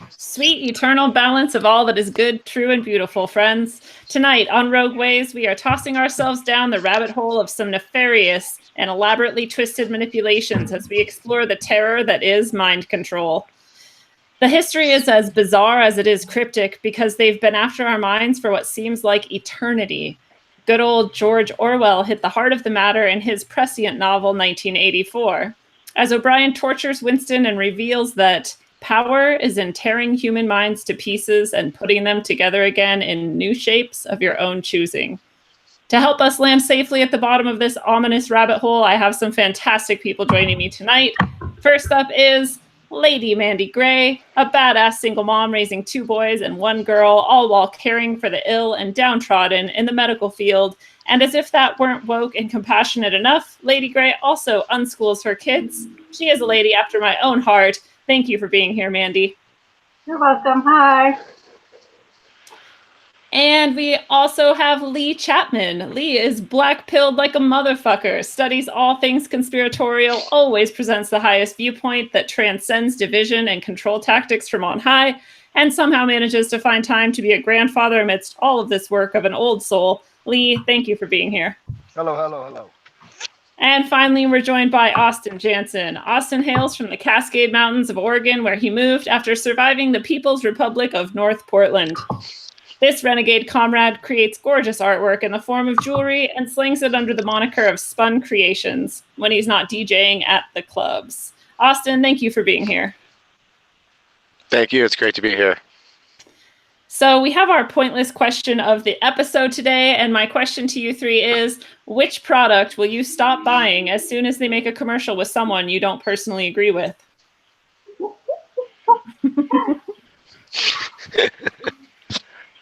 Sweet eternal balance of all that is good, true, and beautiful, friends. Tonight on Rogue Ways, we are tossing ourselves down the rabbit hole of some nefarious and elaborately twisted manipulations as we explore the terror that is mind control. The history is as bizarre as it is cryptic because they've been after our minds for what seems like eternity. Good old George Orwell hit the heart of the matter in his prescient novel 1984. As O'Brien tortures Winston and reveals that power is in tearing human minds to pieces and putting them together again in new shapes of your own choosing. To help us land safely at the bottom of this ominous rabbit hole, I have some fantastic people joining me tonight. First up is Lady Mandy Grey, a badass single mom raising 2 boys and 1 girl, all while caring for the ill and downtrodden in the medical field. And as if that weren't woke and compassionate enough, Lady Grey also unschools her kids. She is a lady after my own heart. Thank you for being here, Mandy. You're welcome. Hi. And we also have Lee Chapman. Lee is black-pilled like a motherfucker, studies all things conspiratorial, always presents the highest viewpoint that transcends division and control tactics from on high, and somehow manages to find time to be a grandfather amidst all of this work of an old soul. Lee, thank you for being here. Hello, hello, hello. And finally, we're joined by Austin Janson. Austin hails from the Cascade Mountains of Oregon, where he moved after surviving the People's Republic of North Portland. This renegade comrade creates gorgeous artwork in the form of jewelry and slings it under the moniker of SpunCreations when he's not DJing at the clubs. Austin, thank you for being here. Thank you. It's great to be here. So we have our pointless question of the episode today, and my question to you 3 is, which product will you stop buying as soon as they make a commercial with someone you don't personally agree with?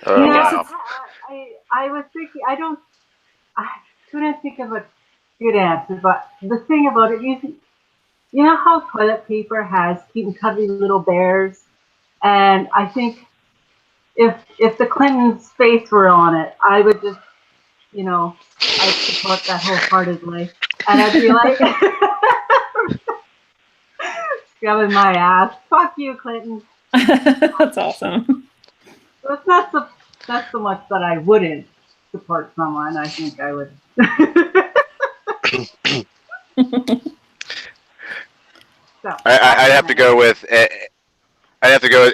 Oh, wow. I was thinking, I couldn't think of a good answer, but the thing about it is, you know how toilet paper has cute and cuddly little bears? And I think if the Clintons' face were on it, I would just, I'd support that wholeheartedly. And I'd be like, shoving my ass. Fuck you, Clinton. That's awesome. So it's not so much that I wouldn't support someone. I think I would. So, I'd have to go with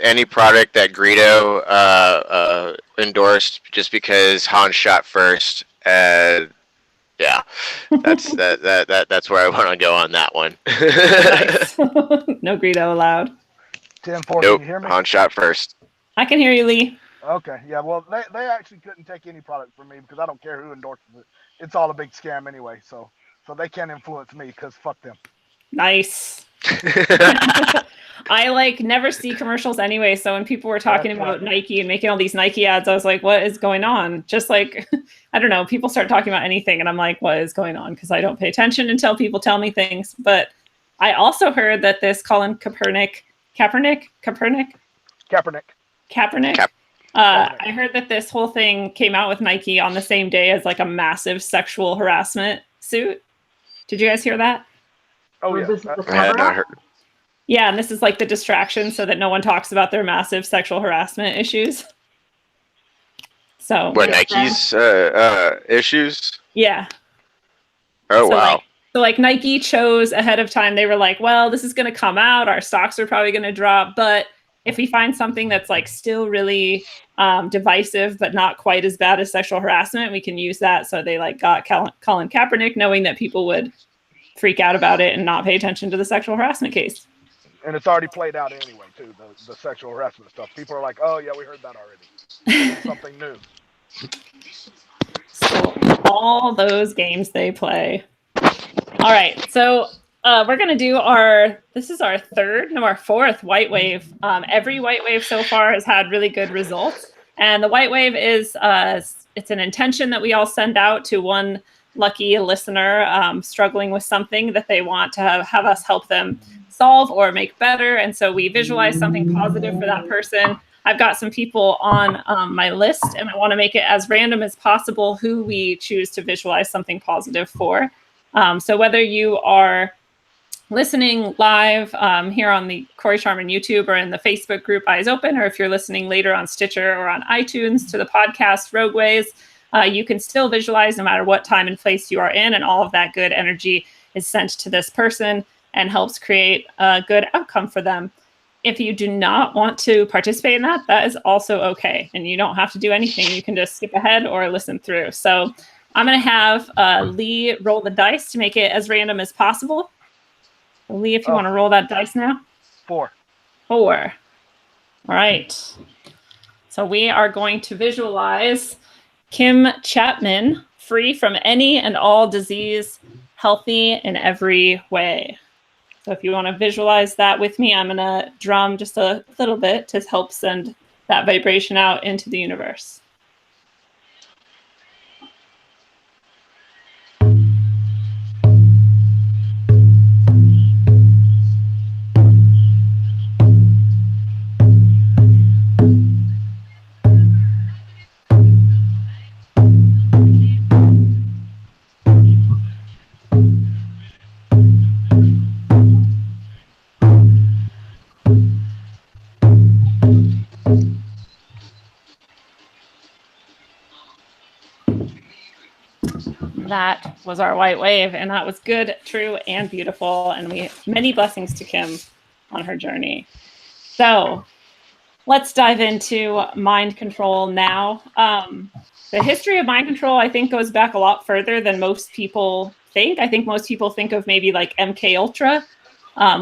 any product that Greedo endorsed, just because Han shot first. Yeah, that's where I want to go on that one. Nice. No Greedo allowed. 10-4, Nope, can you hear me? Han shot first. I can hear you, Lee. Okay, yeah, well, they actually couldn't take any product from me because I don't care who endorses it. It's all a big scam anyway, so they can't influence me because fuck them. Nice. I never see commercials anyway, so when people were talking about Nike and making all these Nike ads, I was like, what is going on? Just I don't know, people start talking about anything and I'm like, what is going on? Because I don't pay attention until people tell me things. But I also heard that this Colin Kaepernick. I heard that this whole thing came out with Nike on the same day as a massive sexual harassment suit. Did you guys hear that? Oh, yeah. I had not heard. Yeah, and this is the distraction so that no one talks about their massive sexual harassment issues. So What, Nike's issues? Yeah. Oh, wow. So Nike chose ahead of time. They were like, well, this is going to come out. Our stocks are probably going to drop. But if we find something that's still really divisive, but not quite as bad as sexual harassment, we can use that. So they got Colin Kaepernick, knowing that people would freak out about it and not pay attention to the sexual harassment case. And it's already played out anyway, too, the sexual harassment stuff. People are like, oh, yeah, we heard that already. It's something new. So all those games they play. All right, so we're going to do this is our fourth white wave. Every white wave so far has had really good results. And the white wave is, it's an intention that we all send out to one lucky listener struggling with something that they want to have us help them solve or make better. And so we visualize something positive for that person. I've got some people on my list, and I want to make it as random as possible who we choose to visualize something positive for. So whether you are listening live here on the Corey Sharman YouTube or in the Facebook group Eyes Open, or if you're listening later on Stitcher or on iTunes to the podcast Rogueways, you can still visualize no matter what time and place you are in, and all of that good energy is sent to this person and helps create a good outcome for them. If you do not want to participate in that, that is also okay. And you don't have to do anything. You can just skip ahead or listen through. So I'm going to have Lee roll the dice to make it as random as possible. Lee, if you want to roll that dice now. 4. 4. All right. So we are going to visualize Kim Chapman free from any and all disease, healthy in every way. So if you want to visualize that with me, I'm going to drum just a little bit to help send that vibration out into the universe. That was our white wave, and that was good, true, and beautiful. And we many blessings to Kim on her journey. So let's dive into mind control now. The history of mind control, I think, goes back a lot further than most people think. I think most people think of maybe like MK Ultra,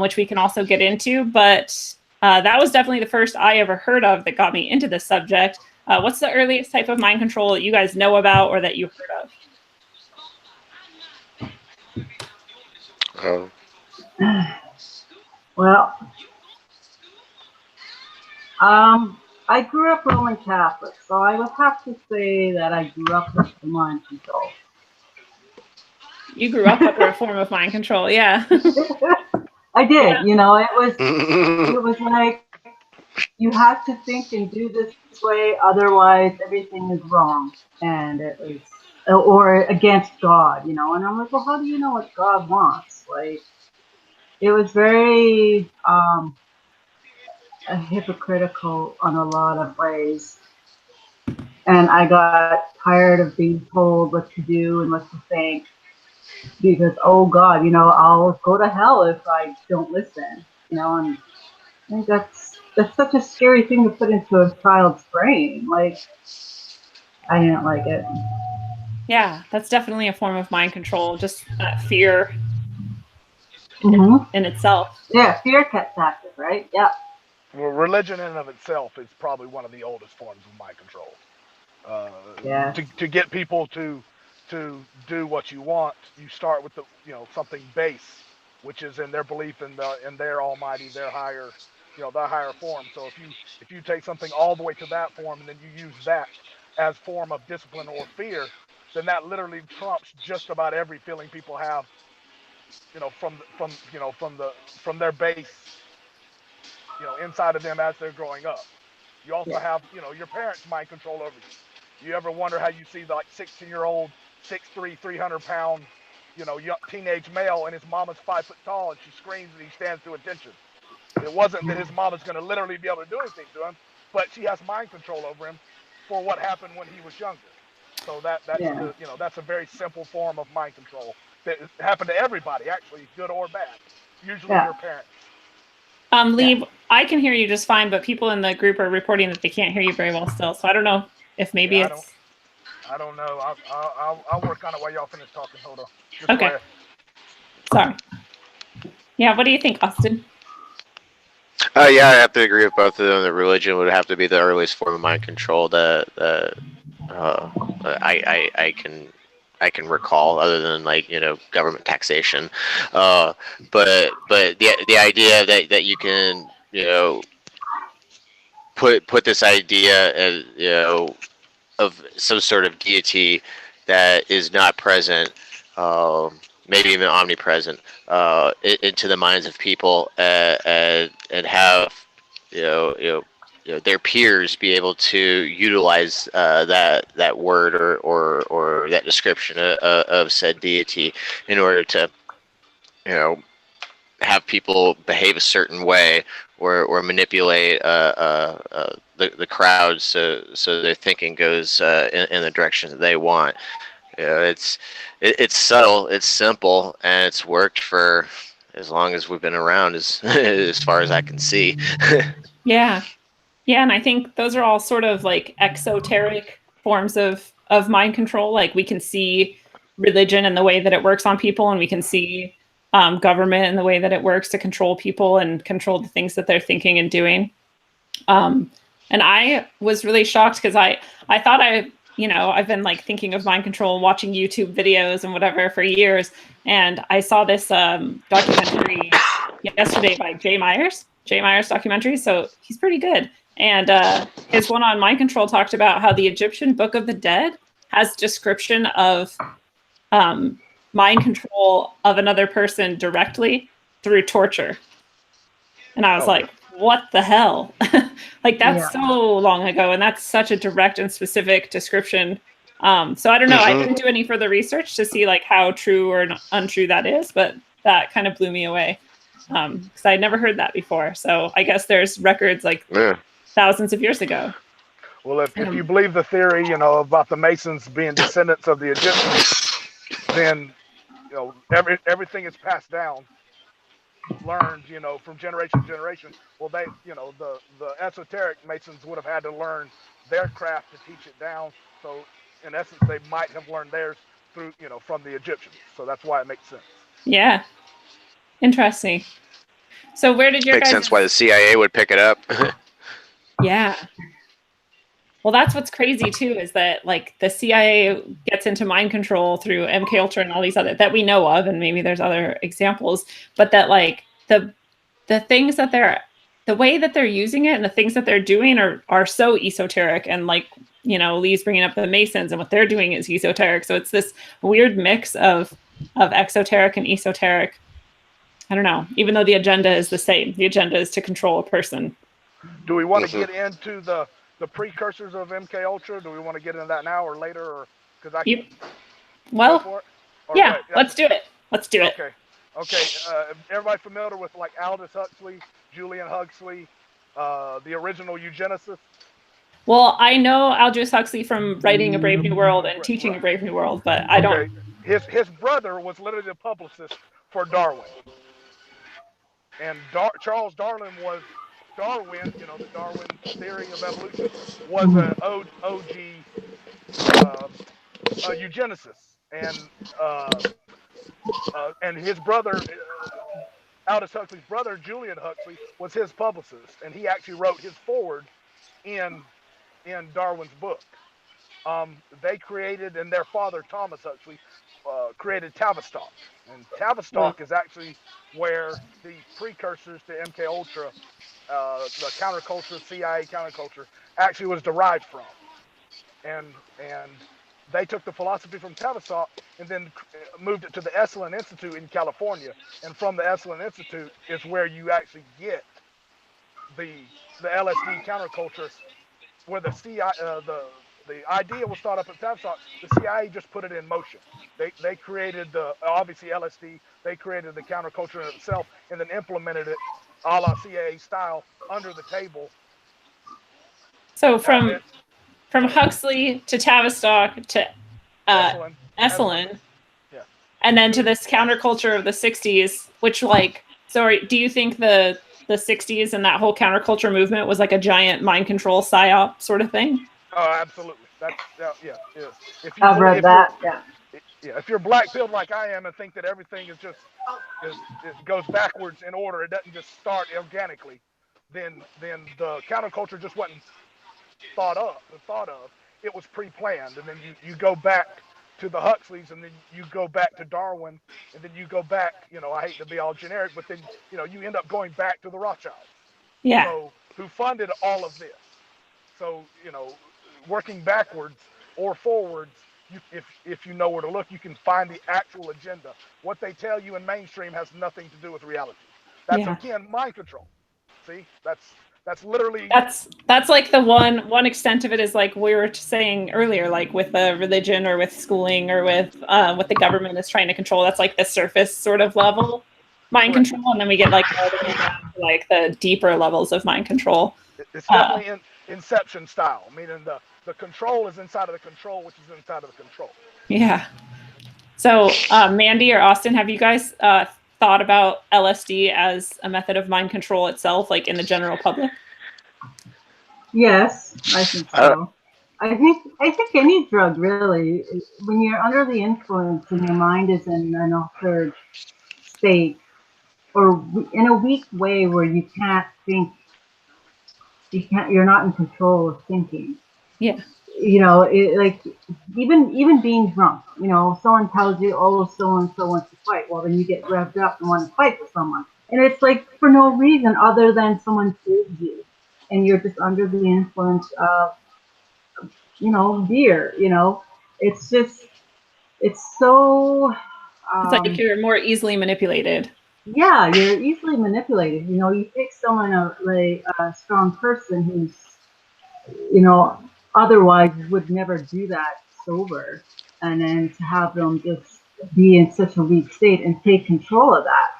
which we can also get into. But that was definitely the first I ever heard of that got me into this subject. What's the earliest type of mind control that you guys know about or that you've heard of? Oh. Well, I grew up Roman Catholic, so I would have to say that I grew up with the mind control. You grew up under a form of mind control, yeah. I did, Yeah. you know, it was like you have to think and do this way, otherwise everything is wrong, and it was or against God, you know. And I'm like, well, how do you know what God wants? Like, it was very hypocritical on a lot of ways. And I got tired of being told what to do and what to think because, oh God, you know, I'll go to hell if I don't listen, you know. And I think that's such a scary thing to put into a child's brain. Like, I didn't like it. Yeah, that's definitely a form of mind control, just fear in itself. Yeah, fear tactic, right? Yeah. Well, religion in and of itself is probably one of the oldest forms of mind control. Yeah. To get people to do what you want, you start with something base, which is in their belief in their almighty, their higher, their higher form. So if you take something all the way to that form and then you use that as form of discipline or fear, then that literally trumps just about every feeling people have, from their base, inside of them as they're growing up. You also have, your parents' mind control over you. You ever wonder how you see the 16-year-old, 6'3", 300-pound, young teenage male, and his mama's 5 foot tall, and she screams and he stands to attention. It wasn't that his mama's going to literally be able to do anything to him, but she has mind control over him for what happened when he was younger. So that's a very simple form of mind control that happened to everybody, actually, good or bad. Usually your parents. Lee, I can hear you just fine, but people in the group are reporting that they can't hear you very well still. So I don't know if maybe it's. I don't know. I'll work on it while y'all finish talking. Hold on. Just okay. Sorry. Yeah, what do you think, Austin? Yeah, I have to agree with both of them. That religion would have to be the earliest form of mind control that I can recall, other than government taxation. But the idea that you can put this idea as of some sort of deity that is not present, maybe even omnipresent, into the minds of people, and have their peers be able to utilize that word or that description of said deity in order to have people behave a certain way or manipulate the crowd so their thinking goes in the direction that they want. You know, it's subtle, it's simple, and it's worked for as long as we've been around, as far as I can see. Yeah. Yeah, and I think those are all sort of like exoteric forms of mind control. Like we can see religion and the way that it works on people, and we can see government and the way that it works to control people and control the things that they're thinking and doing. And I was really shocked because I thought I've been like thinking of mind control and watching YouTube videos and whatever for years. And I saw this documentary yesterday by Jay Myers documentary. So he's pretty good. And his one on mind control talked about how the Egyptian Book of the Dead has description of mind control of another person directly through torture. And I was like, what the hell? Like that's so long ago, and that's such a direct and specific description. So I don't know. I didn't do any further research to see like how true or untrue that is, but that kind of blew me away because I'd never heard that before. So I guess there's records like thousands of years ago. Well, if you believe the theory, about the Masons being descendants of the Egyptians, then everything is passed down, learned, from generation to generation. Well, they, the esoteric Masons would have had to learn their craft to teach it down. So in essence, they might have learned theirs through, from the Egyptians. So that's why it makes sense. Yeah. Interesting. So where did your makes sense why the CIA would pick it up. Yeah. Well, that's what's crazy too, is that like the CIA gets into mind control through MK Ultra and all these other that we know of, and maybe there's other examples, but that like the things that the way that they're using it and the things that they're doing are so esoteric, and like, Lee's bringing up the Masons and what they're doing is esoteric. So it's this weird mix of exoteric and esoteric. I don't know, even though the agenda is the same. The agenda is to control a person. Do we want to get into the precursors of MK Ultra? Do we want to get into that now or later, or because let's do it. Okay. Everybody familiar with like Aldous Huxley, Julian Huxley, the original eugenicist? Well, I know Aldous Huxley from writing A Brave New World and teaching A Brave New World, but I don't. His brother was literally the publicist for Darwin, and Charles Darwin was. Darwin, the Darwin theory of evolution, was an OG eugenicist, and his brother, Aldous Huxley's brother, Julian Huxley, was his publicist, and he actually wrote his foreword in Darwin's book. They created, and their father, Thomas Huxley, created Tavistock, and Tavistock is actually where the precursors to MK Ultra, the counterculture, CIA counterculture, actually was derived from, and they took the philosophy from Tavistock and then moved it to the Esalen Institute in California, and from the Esalen Institute is where you actually get the LSD counterculture, where the CIA, the idea was thought up at Tavistock. The CIA just put it in motion. They created obviously LSD. They created the counterculture in itself and then implemented it a la CIA style under the table. So from Huxley to Tavistock to Esalen, and then to this counterculture of the 60s, which do you think the 60s and that whole counterculture movement was like a giant mind control psyop sort of thing? Oh, absolutely. I've read that. Yeah, if you're black-pilled like I am and think that everything is just it goes backwards in order, it doesn't just start organically, then the counterculture just wasn't thought of. It was pre-planned, and then you go back to the Huxleys, and then you go back to Darwin, and then you go back. I hate to be all generic, but then you end up going back to the Rothschilds. Yeah. So who funded all of this? So working backwards or forwards. If you know where to look, you can find the actual agenda. What they tell you in mainstream has nothing to do with reality. That's again mind control. See, that's literally that's like the one extent of it is like we were saying earlier, like with the religion or with schooling or with what the government is trying to control. That's like the surface sort of level. mind Correct. control, and then we get like all the way down to like the deeper levels of mind control. It's definitely in Inception style, meaning the control is inside of the control, which is inside of the control. Yeah. So, Mandy or Austin, have you guys thought about LSD as a method of mind control itself, like in the general public? Yes, I think so. I think any drug really, when you're under the influence and your mind is in an altered state or in a weak way where you can't think, you're not in control of thinking. Yeah. You know, like even being drunk, you know, someone tells you, oh, so and so wants to fight. Well, then you get revved up and want to fight with someone, and it's like for no reason other than someone told you, and you're just under the influence of, you know, beer. You know, it's just it's so. It's like you're more easily manipulated. Yeah, you're easily manipulated. You know, you take someone like a strong person who's, you know, otherwise would never do that sober, and then to have them just be in such a weak state and take control of that.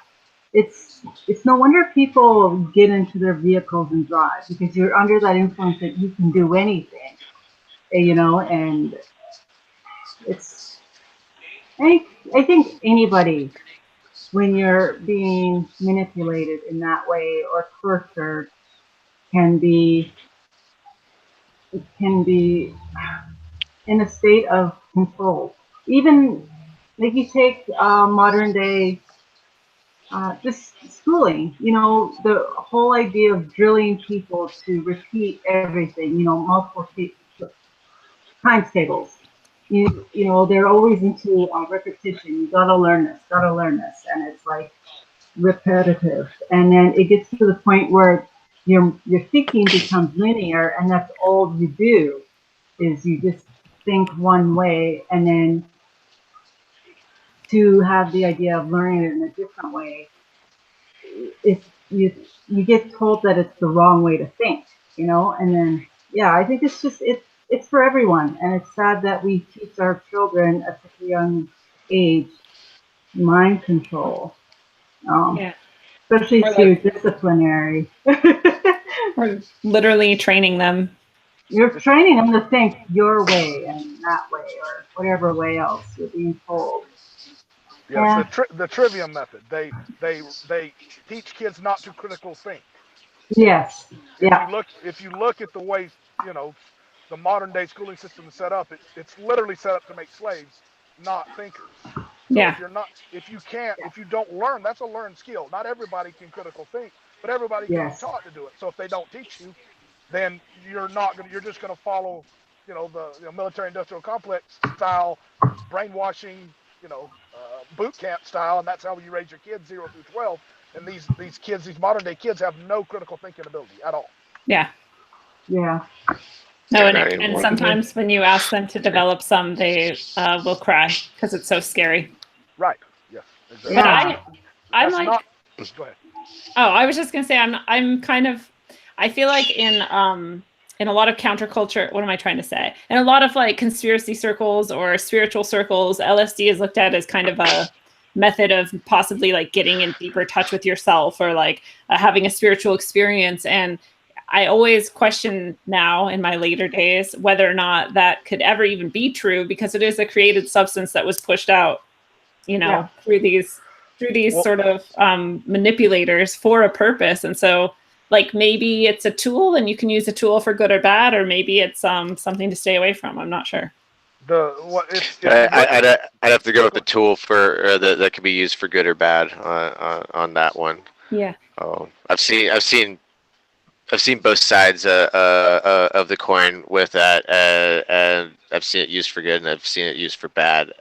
It's no wonder people get into their vehicles and drive, because you're under that influence that you can do anything, you know, and it's I think anybody, when you're being manipulated in that way or tortured, can be in a state of control. Even like you take modern day just schooling, you know, the whole idea of drilling people to repeat everything, you know, multiple times tables. You know, they're always into repetition. You gotta learn this, and it's like repetitive, and then it gets to the point where your thinking becomes linear, and that's all you do is you just think one way, and then to have the idea of learning it in a different way, if you get told that it's the wrong way to think, you know, and then yeah, I think it's for everyone, and it's sad that we teach our children at such a young age mind control, Yeah. especially Or through like disciplinary. or literally training them. You're training them to think your way and that way, or whatever way else you're being told. Yes, Yeah. the trivia method. They teach kids not to critical think. Yes. Yeah. If you look at the way, you know, the modern day schooling system is set up, it's literally set up to make slaves, not thinkers. So Yeah. if you don't learn, that's a learned skill. Not everybody can critical think, but everybody can be Yes. taught to do it. So if they don't teach you, then you're just gonna follow, you know, the military industrial complex style, brainwashing, you know, boot camp style, and that's how you raise your kids 0 through 12. And these kids, these modern day kids, have no critical thinking ability at all. Yeah. Yeah. No, Not and anymore. sometimes when you ask them to develop some, they will cry because it's so scary. Right. Yes. Exactly. But Yeah. I'm That's like, not. Go ahead. oh, I was just gonna say I'm kind of, I feel like in a lot of counterculture, what am I trying to say? In a lot of like conspiracy circles or spiritual circles, LSD is looked at as kind of a method of possibly like getting in deeper touch with yourself, or like having a spiritual experience. And I always question now in my later days whether or not that could ever even be true, because it is a created substance that was pushed out, you know, Yeah. through these Well, sort of manipulators for a purpose. And so like maybe it's a tool and you can use a tool for good or bad, or maybe it's something to stay away from. I'm not sure. I'd have to go with the tool for that could be used for good or bad on that one. Yeah. Oh, I've seen both sides of the coin with that, and I've seen it used for good and I've seen it used for bad.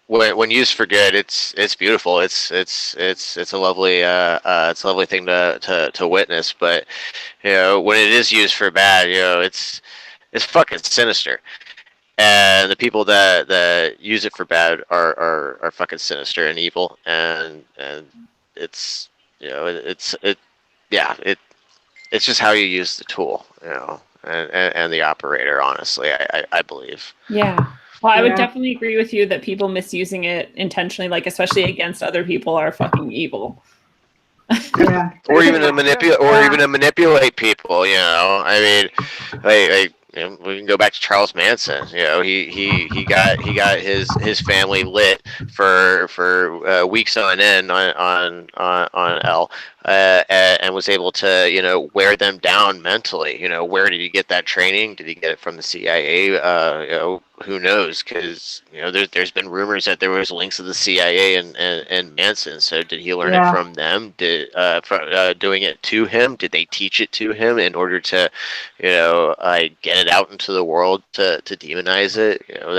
When used for good, it's beautiful. It's a lovely thing to witness. But you know, when it is used for bad, you know, it's fucking sinister. And the people that use it for bad are fucking sinister and evil. And it's, you know, it's just how you use the tool, you know, and the operator. Honestly, I believe. Yeah. Well, I would Yeah. definitely agree with you that people misusing it intentionally, like especially against other people, are fucking evil. Yeah. Or even to Yeah. manipulate people. You know, I mean, you know, we can go back to Charles Manson. You know, he got his family lit for weeks on end on L, and was able to, you know, wear them down mentally. You know, where did he get that training? Did he get it from the CIA? You know, who knows? Because, you know, there's been rumors that there was links to the CIA and Manson. So did he learn it Yeah. from them? Did doing it to him? Did they teach it to him in order to, you know, get it out into the world to demonize it? You know,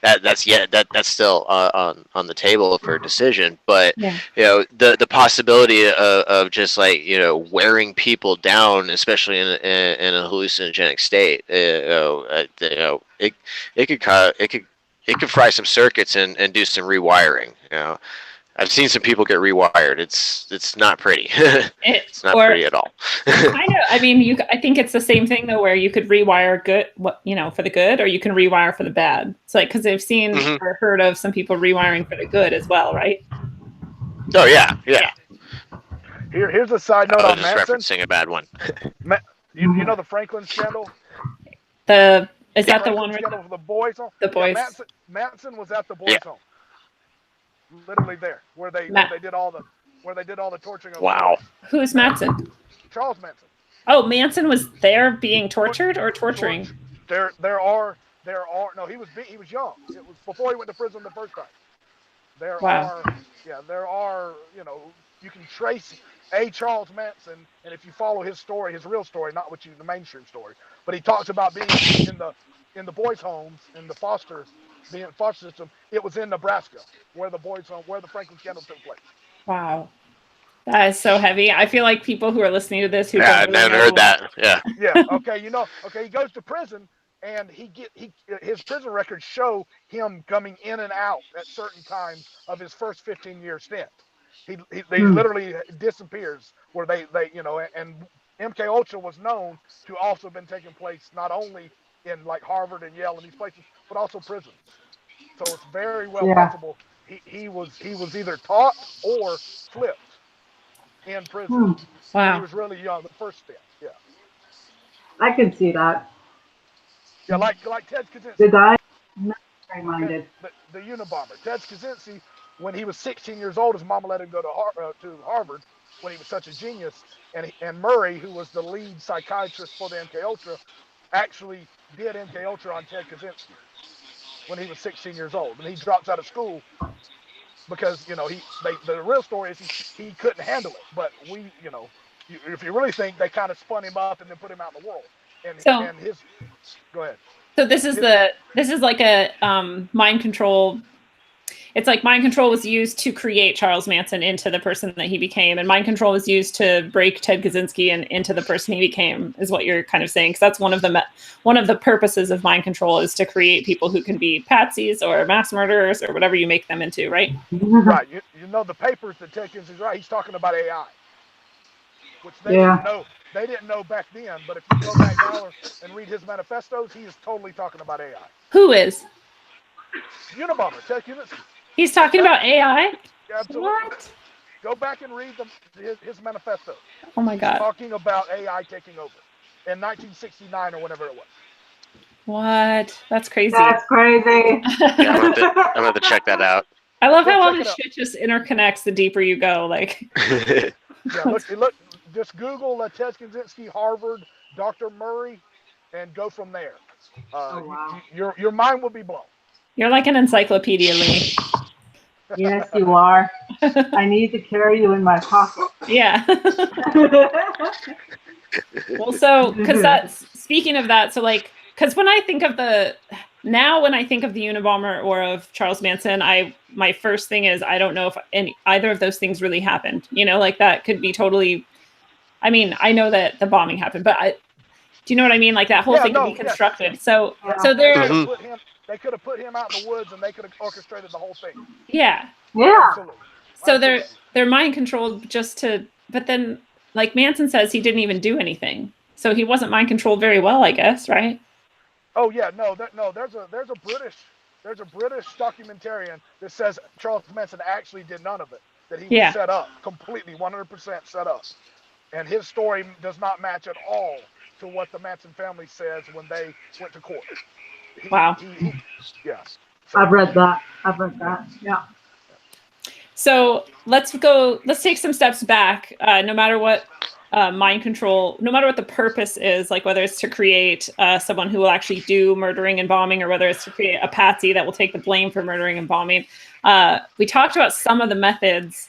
that's still on the table for decision. But Yeah. you know, the possibility of just, like, you know, wearing people down, especially in a hallucinogenic state, you know, it could fry some circuits and do some rewiring. You know, I've seen some people get rewired. It's not pretty. It's not pretty at all. Kind of. I mean, I think it's the same thing though, where you could rewire good, you know, for the good, or you can rewire for the bad. It's like, because I've seen or heard of some people rewiring for the good as well, right? Oh yeah. Here's a side note I on was just Manson. referencing a bad one. You know the Franklin scandal? Is that the one where scandal for the boys' home? the boys? Yeah, Manson was at the boys' Yeah. home, literally there, where they did all the torturing of Wow. the boys. Who's Manson? Charles Manson. Oh, Manson was there being tortured or torturing? There are no, he was young. It was before he went to prison the first time. There are, you know, you can trace Charles Manson, and if you follow his story, his real story, not the mainstream story, but he talks about being in the boys' homes, in the foster system. It was in Nebraska where the boys' home, where the Franklin scandal took place. Wow. That is so heavy. I feel like people who are listening to this who Yeah, I don't really never know. heard that. Yeah. Yeah. Okay. You know. Okay. He goes to prison, and his prison records show him coming in and out at certain times of his first 15-year stint. He literally disappears where they you know, and MK Ultra was known to also have been taking place not only in like Harvard and Yale and these places, but also prisons. So it's very well possible he was either taught or flipped in prison when he was really young, the first stint. Yeah. I can see that. Yeah, like Ted Kaczynski. The guy, not very minded. The Unabomber. Ted Kaczynski, when he was 16 years old, his mama let him go to Harvard when he was such a genius. And Murray, who was the lead psychiatrist for the MK Ultra, actually did MK Ultra on Ted Kaczynski when he was 16 years old. And he drops out of school because, you know, the real story is he couldn't handle it. But if you really think, they kind of spun him up and then put him out in the world. Go ahead. So this is like a mind control. It's like mind control was used to create Charles Manson into the person that he became, and mind control was used to break Ted Kaczynski into the person he became, is what you're kind of saying. Because that's one of the purposes of mind control, is to create people who can be patsies or mass murderers or whatever you make them into, right? Right. You know the papers that Ted Kaczynski's right. He's talking about AI, which they didn't know. They didn't know back then, but if you go back now and read his manifestos, he is totally talking about AI. Who is? Unabomber, Ted Kaczynski. He's talking about AI? Yeah, absolutely. What? Go back and read his manifesto. Oh my God. He's talking about AI taking over in 1969 or whenever it was. What? That's crazy. That's crazy. Yeah, I'm gonna have to check that out. I love how all this shit just interconnects the deeper you go. Like. Yeah, look. Just Google Ted Kaczynski, Harvard, Dr. Murray, and go from there. Wow. Your mind will be blown. You're like an encyclopedia, Lee. Yes, you are. I need to carry you in my pocket. Yeah. Well, so, speaking of that, so like, because when I think of the Unabomber or of Charles Manson, my first thing is, I don't know if either of those things really happened. You know, like that could be totally, I mean, I know that the bombing happened, but do you know what I mean? Like that whole thing could be constructed. So they could have put him out in the woods and they could have orchestrated the whole thing. Yeah. Yeah. Absolutely. So they're mind controlled but then, like Manson says, he didn't even do anything. So he wasn't mind controlled very well, I guess, right? Oh yeah, there's a British There's a British documentarian that says Charles Manson actually did none of it. That he was Yeah. set up completely, 100% set up, and his story does not match at all to what the Manson family says when they went to court. Wow. Yeah. So, I've read that. Yeah. So let's take some steps back. No matter what mind control, no matter what the purpose is, like whether it's to create someone who will actually do murdering and bombing, or whether it's to create a patsy that will take the blame for murdering and bombing. We talked about some of the methods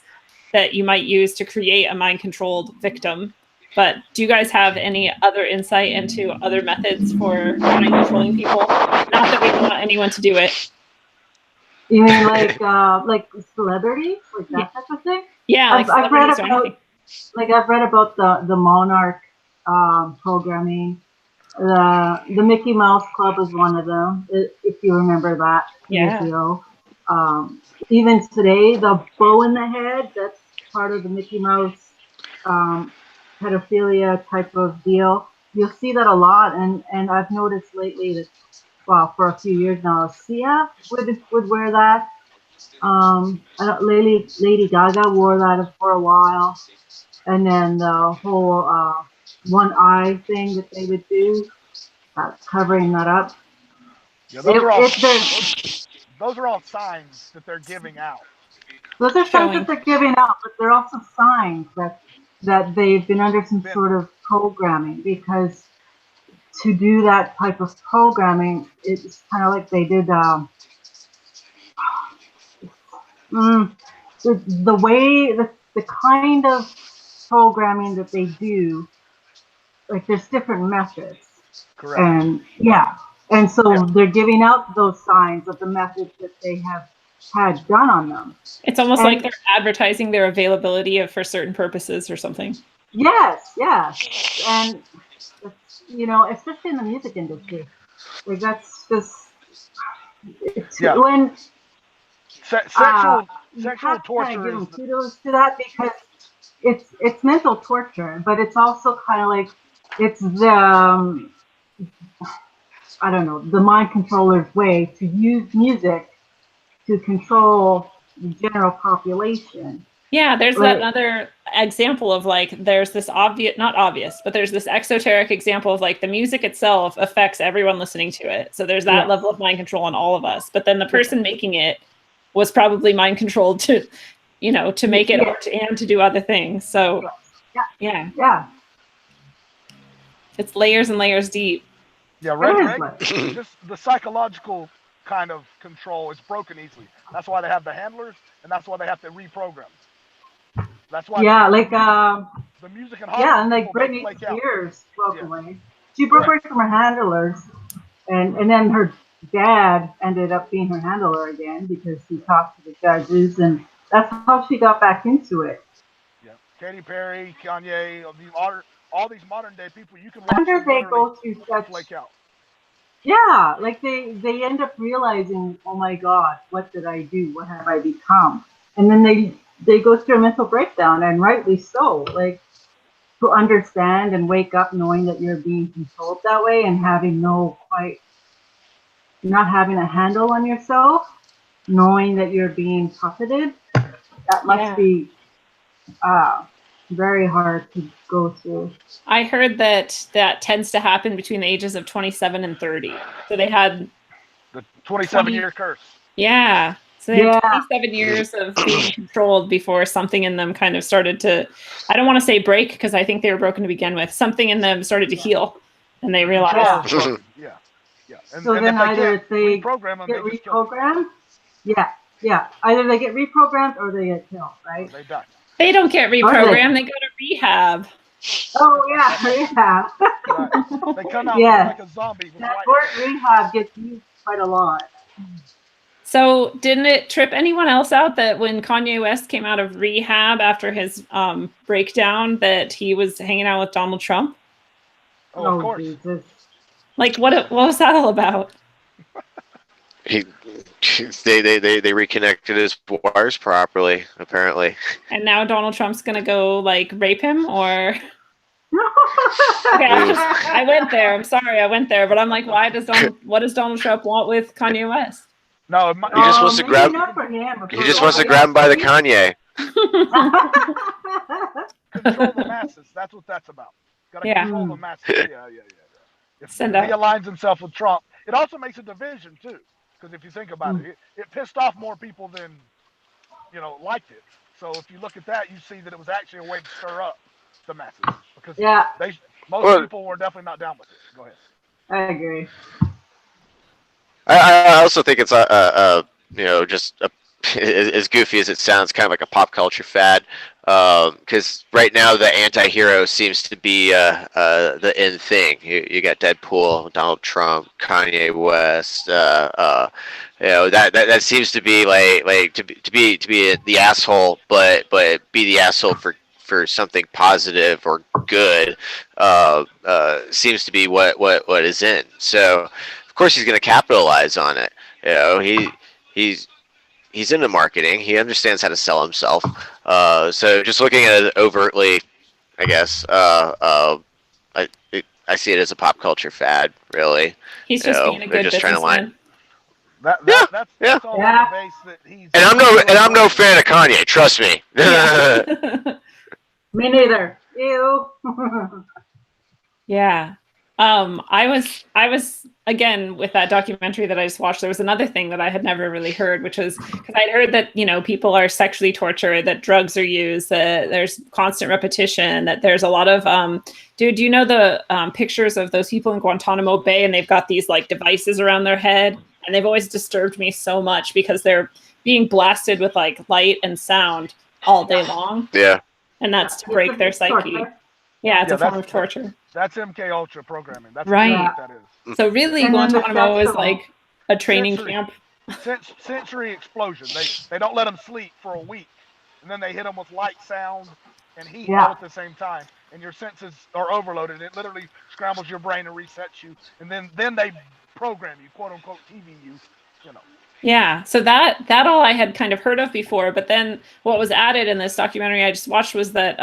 that you might use to create a mind controlled victim. But do you guys have any other insight into other methods for mind controlling people? Not that we want anyone to do it. You mean like celebrities, like that type of thing? Yeah, like I've read celebrities or about, anything. I've read about the Monarch programming. The Mickey Mouse Club is one of them, if you remember that video. Even today, the bow in the head, that's part of the Mickey Mouse pedophilia type of deal. You'll see that a lot, and I've noticed lately that, well, for a few years now, Sia would wear that. Lady Gaga wore that for a while, and then the whole one eye thing that they would do, covering that up. yeah, those are all signs that they're giving out. Those are signs that they're giving out, but they're also signs that they've been under some sort of programming, because to do that type of programming, it's kind of like they did the kind of programming that they do, like there's different methods. Correct. And so they're giving out those signs of the methods that they have had done on them. It's almost like they're advertising their availability for certain purposes or something. Yes, and especially in the music industry, like that's just when sexual Kind torture. of give them kudos to that, because it's mental torture, but it's also kind of like it's the I don't know, the mind controller's way to use music to control the general population. Yeah, there's another example of there's this not obvious, but there's this exoteric example of the music itself affects everyone listening to it. So there's that level of mind control on all of us. But then the person making it was probably mind controlled to make it and to do other things. So yeah. It's layers and layers deep. Yeah, right. Just the psychological kind of control is broken easily. That's why they have the handlers, and that's why they have to reprogram. That's why the music and Hollywood and like Britney Spears broke away. She broke away from her handlers, and then her dad ended up being her handler again, because he talked to the judges, and that's how she got back into it. Yeah, Katy Perry, Kanye, all these modern day people, you can watch Wonder them they go through such flake out. Yeah, like they end up realizing, oh my God, what did I do? What have I become? And then they go through a mental breakdown, and rightly so. Like, to understand and wake up knowing that you're being controlled that way, and having not having a handle on yourself, knowing that you're being puppeted, that must be very hard to go through. I heard that tends to happen between the ages of 27 and 30. So they had the 27-year curse. Yeah. So they had 27 years of being controlled before something in them kind of started to, I don't want to say break, because I think they were broken to begin with. Something in them started to heal, and they realized. Yeah. So then either they get reprogrammed. Either they get reprogrammed or they get killed, right? They die. They don't get reprogrammed. They go to rehab. Oh yeah, rehab. Right. They come out like a zombie. That word rehab gets used quite a lot. So didn't it trip anyone else out that when Kanye West came out of rehab after his breakdown, that he was hanging out with Donald Trump? Oh, of course. Jesus. Like, what was that all about? They reconnected his wires properly, apparently. And now Donald Trump's gonna go rape him, or? Okay, I went there. I'm sorry, I went there, but I'm like, what does Donald Trump want with Kanye West? No, He just wants to maybe grab. not for him. He just wants to grab him by the Kanye. control the masses. That's what that's about. Got to Yeah. control the masses. Yeah. If Send he out. aligns himself with Trump, it also makes a division too. Because if you think about it pissed off more people than liked it. So if you look at that, you see that it was actually a way to stir up the masses because Yeah, most people were definitely not down with it. Go ahead. I agree. I also think it's just as goofy as it sounds, kind of like a pop culture fad. Because right now the anti-hero seems to be the in thing. You got Deadpool, Donald Trump, Kanye West. That seems to be like to be the asshole, but be the asshole for something positive or good. Seems to be what is in. So of course he's going to capitalize on it. He's into marketing. He understands how to sell himself. So just looking at it overtly, I guess I see it as a pop culture fad. Really, He's just being a they're good just trying to line. businessman. That's all on the base that he's. And I'm no fan of Kanye. Trust me. Yeah. Me neither. Ew. Yeah. I was again with that documentary that I just watched. There was another thing that I had never really heard, which was because I'd heard that people are sexually tortured, that drugs are used, that there's constant repetition, that there's a lot of dude. Do you know the pictures of those people in Guantanamo Bay, and they've got these like devices around their head, and they've always disturbed me so much because they're being blasted with like light and sound all day long. Yeah. And that's to break their psyche. Torture. Yeah, it's a form of torture. That's MK Ultra programming. That's right. what that is. So really, Guantanamo is like a training camp. Sensory explosion. They don't let them sleep for a week, and then they hit them with light, sound, and heat all at the same time, and your senses are overloaded. It literally scrambles your brain and resets you, and then they program you, quote unquote, TV you. Yeah, so that all I had kind of heard of before, but then what was added in this documentary I just watched was that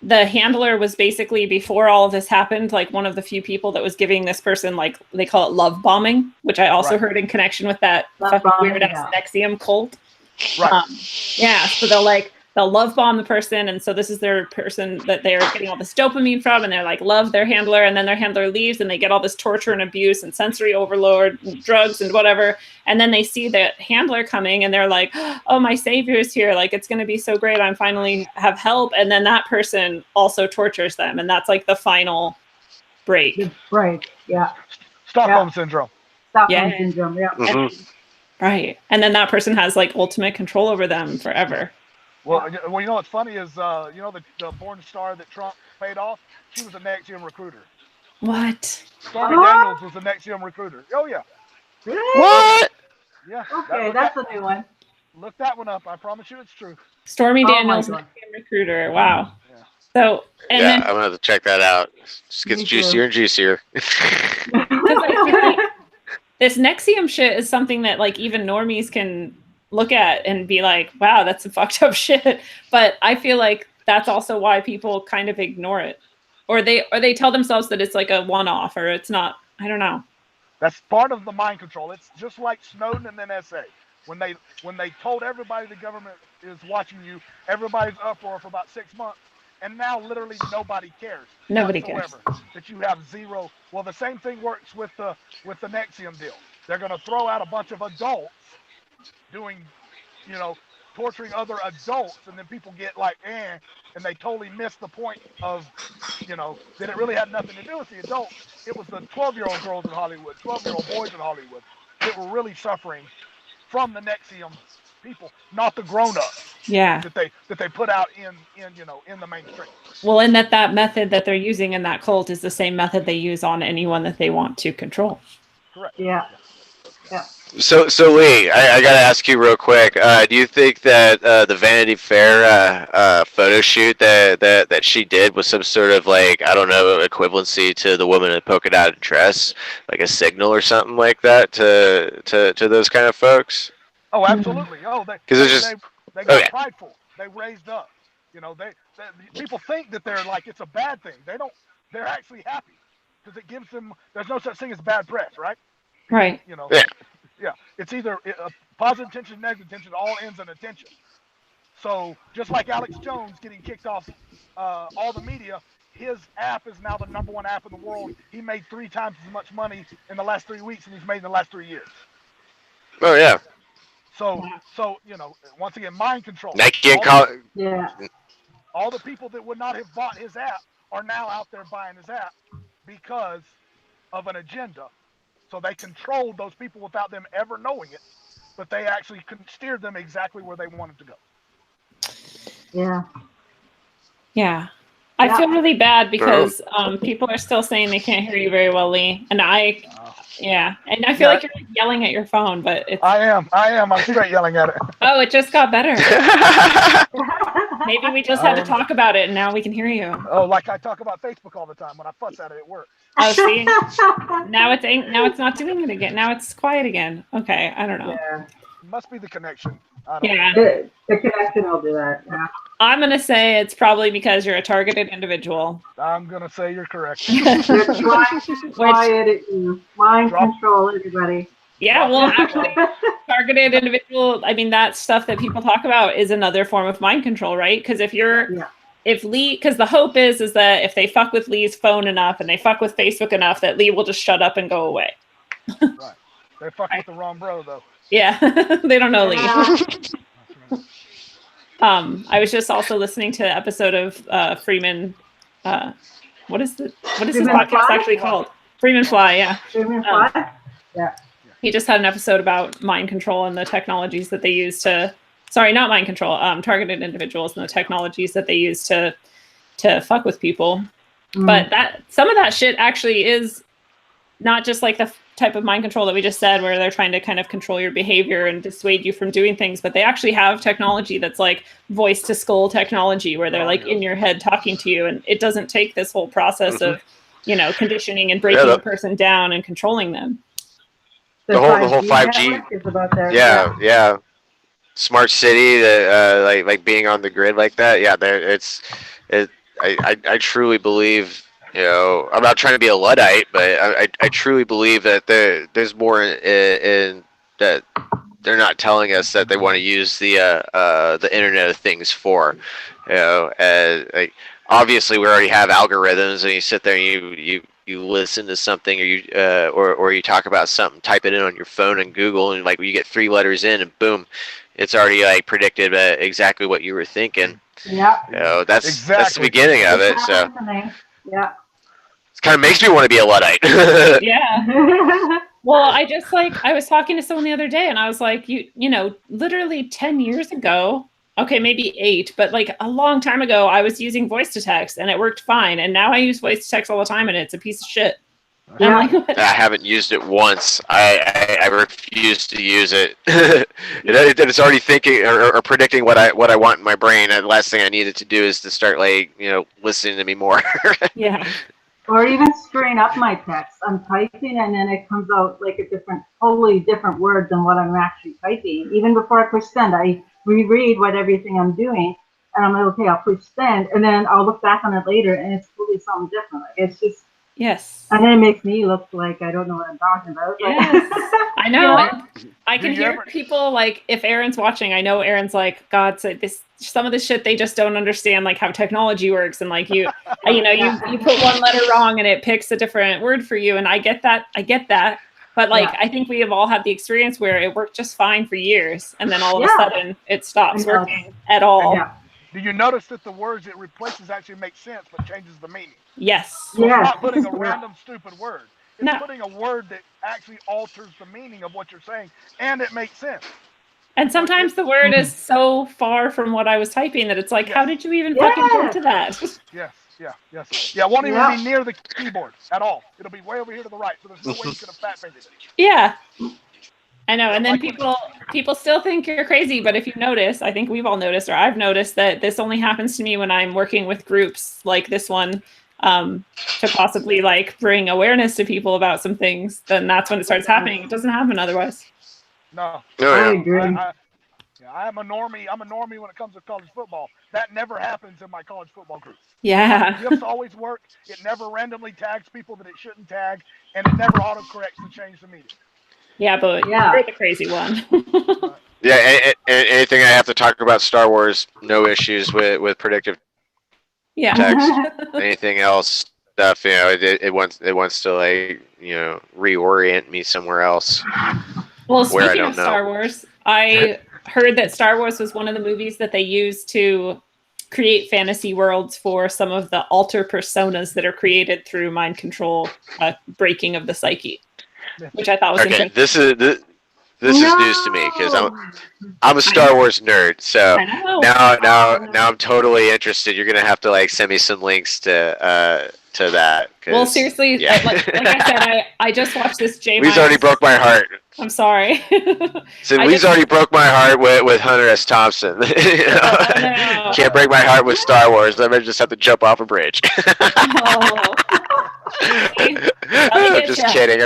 the handler was basically, before all of this happened, like one of the few people that was giving this person, like they call it love bombing, which I also heard in connection with that fucking weird ass Nexium cult. Right. So they'll love bomb the person, and so this is their person that they're getting all this dopamine from, and they're like love their handler, and then their handler leaves, and they get all this torture and abuse and sensory overload, and drugs and whatever, and then they see the handler coming, and they're like, oh, my savior is here, like it's going to be so great, I'm finally have help, and then that person also tortures them, and that's like the final break. Yeah. Stockholm syndrome. Stockholm syndrome. Yeah. Mm-hmm. Right, and then that person has like ultimate control over them forever. Well, what's funny is, the porn star that Trump paid off, she was a Nexium recruiter. What? Stormy Daniels was a Nexium recruiter. Oh, yeah. Really? What? Yeah. Okay, that's a new one. Look that one up. I promise you it's true. Stormy Daniels, Nexium recruiter. Wow. Yeah. So, and then I'm going to have to check that out. It just gets juicier and juicier. This Nexium shit is something that like even normies can look at and be like, wow, that's some fucked up shit. But I feel like that's also why people kind of ignore it. Or they tell themselves that it's like a one-off, or it's not. I don't know. That's part of the mind control. It's just like Snowden and NSA. When they told everybody the government is watching you, everybody's uproar for about 6 months. And now literally nobody cares. Nobody cares. That you have zero. Well, the same thing works with the Nexium deal. They're going to throw out a bunch of adults doing, torturing other adults, and then people get like, and they totally miss the point of, that it really had nothing to do with the adults. It was the 12-year-old girls in Hollywood, 12-year-old boys in Hollywood that were really suffering from the Nexium people, not the grown-ups. Yeah. That they put out in the mainstream. Well, and that method that they're using in that cult is the same method they use on anyone that they want to control. Correct. Yeah. So Lee, I gotta ask you real quick. Do you think that the Vanity Fair photo shoot that she did was some sort of like, I don't know, equivalency to the woman in a polka dot dress, like a signal or something like that to those kind of folks? Oh, absolutely. Oh, they got prideful. They raised up. People think that they're like it's a bad thing. They don't. They're actually happy because it gives them. There's no such thing as bad press, right? Right. Yeah. Yeah, it's either positive attention, negative attention, all ends in attention. So just like Alex Jones getting kicked off all the media, his app is now the #1 app in the world. He made 3 times as much money in the last 3 weeks than he's made in the last 3 years. Oh yeah. So once again, mind control. Nike and call. Yeah. All the people that would not have bought his app are now out there buying his app because of an agenda. So they controlled those people without them ever knowing it, but they actually steered them exactly where they wanted to go. Yeah. Yeah. I feel really bad because people are still saying they can't hear you very well, Lee. And and I feel like you're yelling at your phone, but it's... I am. I'm straight yelling at it. Oh, it just got better. Maybe we just had to talk about it and now we can hear you. Oh, like I talk about Facebook all the time when I fuss at it at work. Oh, see? Now it's not doing it again. Now it's quiet again. Okay, I don't know. Yeah. Must be the connection. I don't know. The connection will do that. Yeah. I'm going to say it's probably because you're a targeted individual. I'm going to say you're correct. They're trying to quiet you. Mind control, everybody. Yeah, well, actually, targeted individual, I mean, that stuff that people talk about is another form of mind control, right? Because if Lee, because the hope is that if they fuck with Lee's phone enough and they fuck with Facebook enough, that Lee will just shut up and go away. Right. They fuck with the wrong bro, though. Yeah, they don't know Lee. I was just also listening to an episode of Freeman. What is this podcast actually called? Freeman Fly. Yeah. Freeman Fly. Yeah. He just had an episode about mind control and the technologies that they use to. Sorry, not mind control. Targeted individuals and the technologies that they use to fuck with people. But some of that shit actually is not just like the type of mind control that we just said, where they're trying to kind of control your behavior and dissuade you from doing things, but they actually have technology that's like voice to skull technology, where they're like in your head talking to you, and it doesn't take this whole process of conditioning and breaking a person down and controlling them. The whole 5G is about there. Yeah. Smart city, like being on the grid like that. Yeah, I truly believe. I'm not trying to be a Luddite, but I truly believe that there's more in that they're not telling us that they want to use the Internet of Things for. Obviously we already have algorithms, and you sit there and you listen to something, or you talk about something, type it in on your phone and Google, and like you get 3 letters in, and boom, it's already like predicted exactly what you were thinking. Yeah. That's the beginning of it. So. Yeah. It kind of makes me want to be a Luddite. Yeah. Well, I was talking to someone the other day, and I was like, literally 10 years ago, okay, maybe 8, but like a long time ago, I was using voice to text and it worked fine. And now I use voice to text all the time and it's a piece of shit. Yeah. Like, I haven't used it once. I refuse to use it. It's already thinking or predicting what I want in my brain. And the last thing I needed to do is to start listening to me more. Yeah. Or even screwing up my text. I'm typing and then it comes out like a totally different word than what I'm actually typing. Even before I push send, I reread everything I'm doing, and I'm like, okay, I'll push send, and then I'll look back on it later, and it's totally something different. Like, it's just. Yes. And then it makes me look like I don't know what I'm talking about. Yes. I know. I can hear people, like, if Aaron's watching, I know Aaron's like, God, some of the shit they just don't understand, like how technology works, and like you put one letter wrong and it picks a different word for you, and I get that. But like, I think we have all had the experience where it worked just fine for years, and then all of a sudden it stops working at all. Yeah. Do you notice that the words it replaces actually make sense but changes the meaning? Yes. So it's not putting a random stupid word. It's No. putting a word that actually alters the meaning of what you're saying, and it makes sense. And sometimes the word is so far from what I was typing that it's like, how did you even fucking get to that? Yes. Yeah, it won't even be near the keyboard at all. It'll be way over here to the right, so there's no way you could have fat-fingered it. Yeah. I know, and then people still think you're crazy, but if you notice, I think we've all noticed, or I've noticed, that this only happens to me when I'm working with groups like this one, to possibly like bring awareness to people about some things. Then that's when it starts happening. It doesn't happen otherwise. No. I agree. I'm a normie. I'm a normie when it comes to college football. That never happens in my college football groups. Yeah. GIFs always work. It never randomly tags people that it shouldn't tag, and it never autocorrects to change the meaning. Yeah, but Yeah. you're the crazy one. Yeah, and anything I have to talk about Star Wars, no issues with predictive Yeah. text. Anything else stuff, it wants to reorient me somewhere else. Well, Where I speaking don't of know. Star Wars, I heard that Star Wars was one of the movies that they used to create fantasy worlds for some of the alter personas that are created through mind control, breaking of the psyche, which I thought was Okay, interesting. this is news to me because I'm a Star Wars nerd, so I know. now I'm totally interested. You're gonna have to send me some links to that. Well, seriously, yeah. like I said, I just watched this J. Wee's already broke my heart. I'm sorry. So Wee's already broke my heart with Hunter S. Thompson. Oh, no. Can't break my heart with Star Wars. I might just have to jump off a bridge. Oh. I'm just kidding.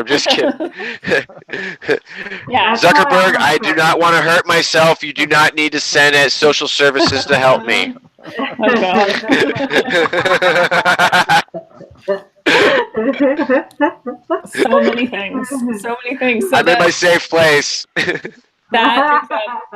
Yeah. Zuckerberg, I do not want to hurt myself. You do not need to send social services to help me. Oh, God. So many things. So I'm in my safe place. That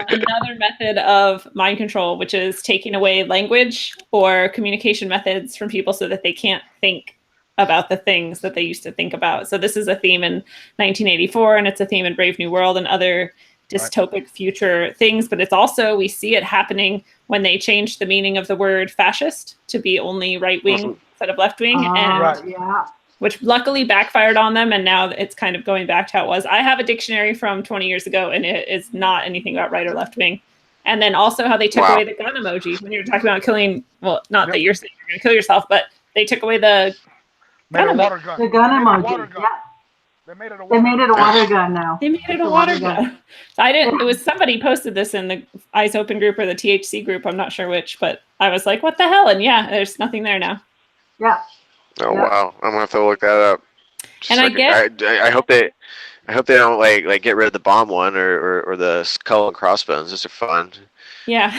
is another method of mind control, which is taking away language or communication methods from people so that they can't think about the things that they used to think about. So this is a theme in 1984, and it's a theme in Brave New World and other dystopic future things. But it's also, we see it happening when they change the meaning of the word fascist to be only right-wing instead of left-wing. Which luckily backfired on them, and now it's kind of going back to how it was. I have a dictionary from 20 years ago, and it is not anything about right or left wing. And then also how they took away the gun emoji when you were talking about killing. Well, not that you're saying you're going to kill yourself, but they took away the gun emoji. The gun emoji. Yeah. They made it a water gun now. They made it a water gun. So I didn't. It was somebody posted this in the Eyes Open group or the THC group. I'm not sure which, but I was like, "What the hell?" And yeah, there's nothing there now. Yeah. Oh wow! I'm gonna have to look that up. And I hope they don't like get rid of the bomb one or the skull and crossbones. Those are fun. Yeah.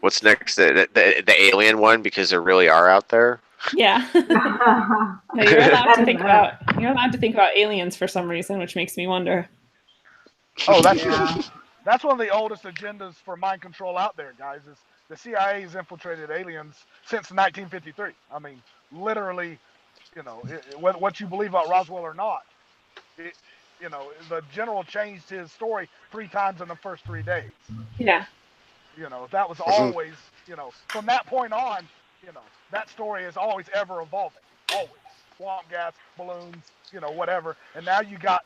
What's next? The alien one, because there really are out there. Yeah. No, you're allowed to think about aliens for some reason, which makes me wonder. Oh, that's one of the oldest agendas for mind control out there, guys. Is the CIA has infiltrated aliens since 1953. I mean, literally. What you believe about Roswell or not, the general changed his story 3 times in the first 3 days. Yeah. That was always, from that point on, that story is always ever evolving. Always. Swamp gas, balloons, whatever. And now you got,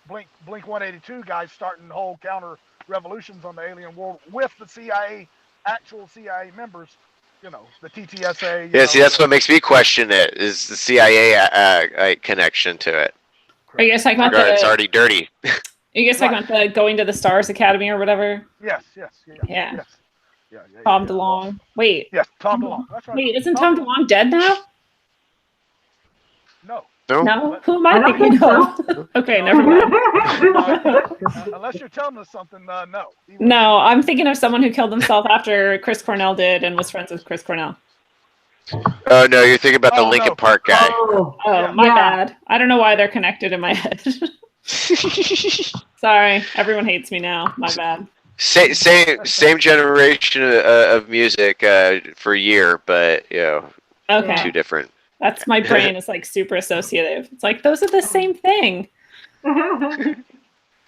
Blink 182 guys starting whole counter revolutions on the alien world with the CIA, actual CIA members. The TTSA. Yeah, see, that's what makes me question it, is the CIA connection to it. Are you guys talking about it's already dirty. Are you guys talking about the Going to the Stars Academy or whatever? Yes. Yeah. Tom DeLonge. Wait. Yes, Tom DeLonge. That's right. Wait, isn't Tom DeLonge dead now? No. No? Who am I thinking of? Okay, never mind. Unless you're telling us something, no. No, I'm thinking of someone who killed himself after Chris Cornell did and was friends with Chris Cornell. Oh, no, you're thinking about the Linkin Park guy. My bad. I don't know why they're connected in my head. Sorry, everyone hates me now. My bad. Same generation of music for a year, but, okay. Two different. That's my brain is super associative. It's like those are the same thing.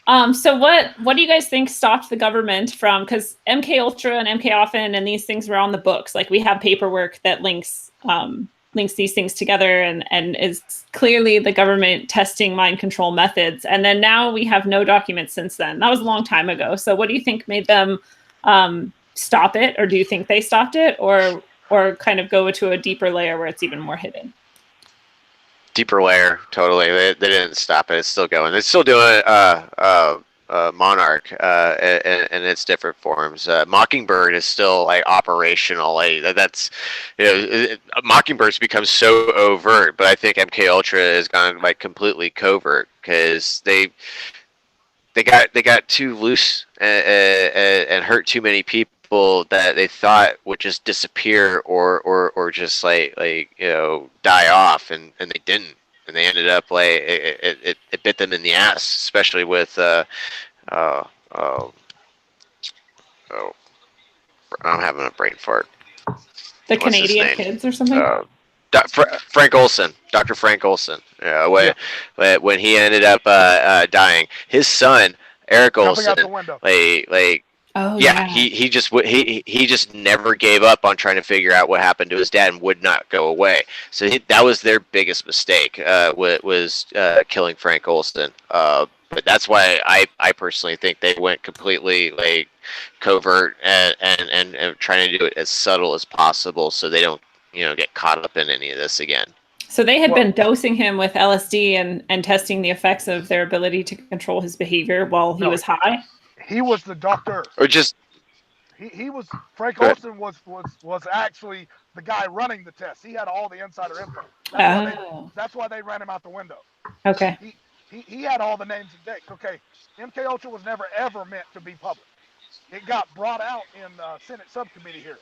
So what do you guys think stopped the government from, because MK Ultra and MK Often and these things were on the books. Like we have paperwork that links these things together and is clearly the government testing mind control methods. And then now we have no documents since then. That was a long time ago. So what do you think made them stop it? Or do you think they stopped it? Or kind of go to a deeper layer where it's even more hidden? Deeper layer, totally. They didn't stop it. It's still going. It's still doing Monarch in its different forms. Mockingbird is still operational. That's Mockingbird's become so overt, but I think MK Ultra has gone completely covert because they got too loose and hurt too many people that they thought would just disappear or just die off, and they didn't. and they ended up like it bit them in the ass, especially with oh, I'm having a brain fart. The What's his Canadian name? kids or something. Frank Olson, Dr. Frank Olson. When he ended up dying, his son Eric Jumping out Olson, the window. Oh yeah, he just never gave up on trying to figure out what happened to his dad and would not go away. So that was their biggest mistake, was killing Frank Olson. But that's why I personally think they went completely like covert and trying to do it as subtle as possible so they don't get caught up in any of this again. So they had been dosing him with LSD and testing the effects of their ability to control his behavior while he was high. He was the doctor. Or just he was Frank Olson was actually the guy running the test. He had all the insider info. That's why they ran him out the window. Okay. He had all the names and dates. Okay, MK Ultra was never ever meant to be public. It got brought out in Senate subcommittee hearings.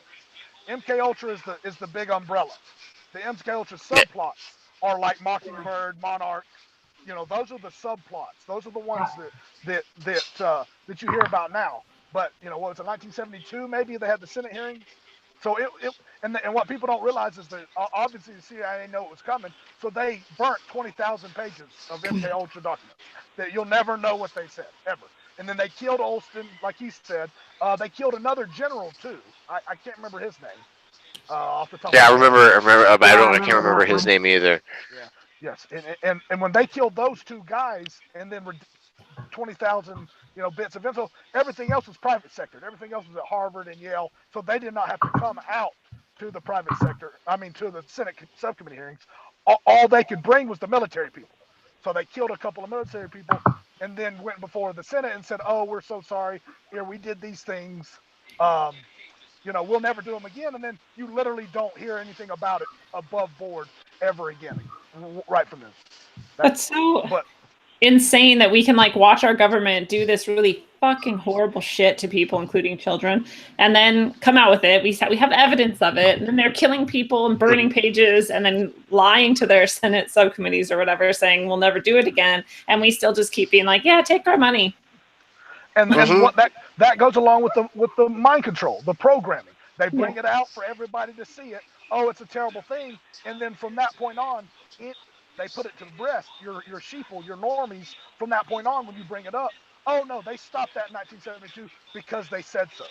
MK Ultra is the big umbrella. The MK Ultra subplots are like Mockingbird, Monarch. Those are the subplots. Those are the ones that you hear about now. But what was it, 1972? Maybe they had the Senate hearings. So and what people don't realize is that obviously the CIA knew it was coming, so they burnt 20,000 pages of MK Ultra documents that you'll never know what they said ever. And then they killed Olson, like he said. They killed another general too. I can't remember his name off the top. Yeah, of my head. I remember. I can't remember his name either. Yeah. Yes. And when they killed those two guys, and then 20,000 bits of info, everything else was private sector. Everything else was at Harvard and Yale, so they did not have to come out to the private sector. I mean, to the Senate subcommittee hearings. All they could bring was the military people. So they killed a couple of military people, and then went before the Senate and said, "Oh, we're so sorry. Here, we did these things. We'll never do them again." And then you literally don't hear anything about it above board ever again, right from this. That's so insane that we can watch our government do this really fucking horrible shit to people, including children, and then come out with it. We have evidence of it, and then they're killing people and burning pages and then lying to their Senate subcommittees or whatever, saying we'll never do it again, and we still just keep being like, yeah, take our money. And what that goes along with the mind control, the programming. They bring it out for everybody to see it. Oh, it's a terrible thing, and then from that point on, they put it to the breast. Your sheeple, your normies. From that point on, when you bring it up, oh no, they stopped that in 1972 because they said so.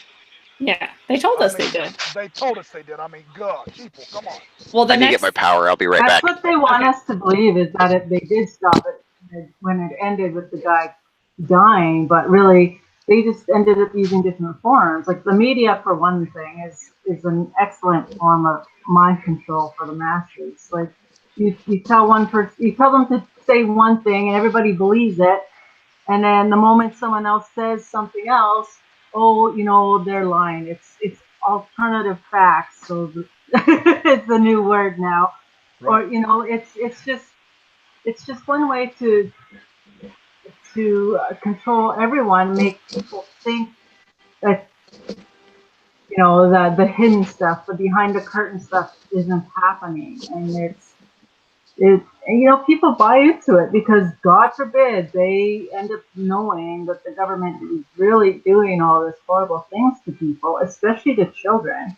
Yeah, they told us they did. They told us they did. I mean, God, sheeple, come on. Well, I need to get my power. I'll be right back. That's what they want us to believe, is that they did stop it when it ended with the guy dying, but really they just ended up using different forms. Like the media, for one thing, is an excellent form of mind control for the masses. Like you tell one person, you tell them to say one thing, and everybody believes it, and then the moment someone else says something else, they're lying. It's alternative facts. So it's the new word now. Right. Or it's just one way to control everyone, make people think that the hidden stuff, the behind the curtain stuff isn't happening, and people buy into it because, God forbid, they end up knowing that the government is really doing all these horrible things to people, especially to children.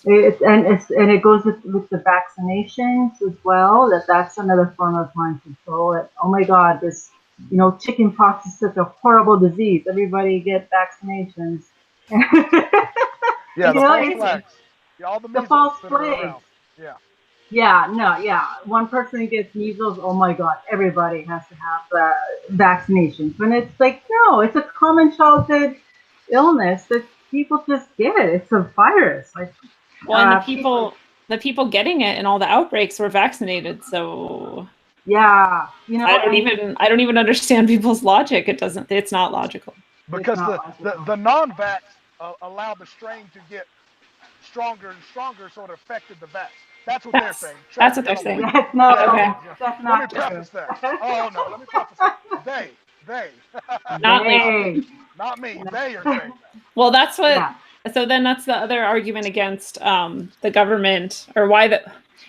It goes with the vaccinations as well. That's another form of mind control. Oh my God, this chicken pox is such a horrible disease. Everybody get vaccinations. Yeah, the false flags. Yeah, all the false flags. Yeah. Yeah. One person gets measles. Oh my God, everybody has to have the vaccinations. When it's like, no, it's a common childhood illness that people just get it. It's a virus. And the people getting it and all the outbreaks were vaccinated. So yeah, I don't even understand people's logic. It's not logical. Because the non-vax allowed the strain to get stronger and stronger, so it affected the vax. That's what they're saying. That's what they're saying. That's not okay. That's not let me preface that. Oh no, let me preface that. They. Not me. Not me. They are saying that. Well, that's what So then that's the other argument against the government, or why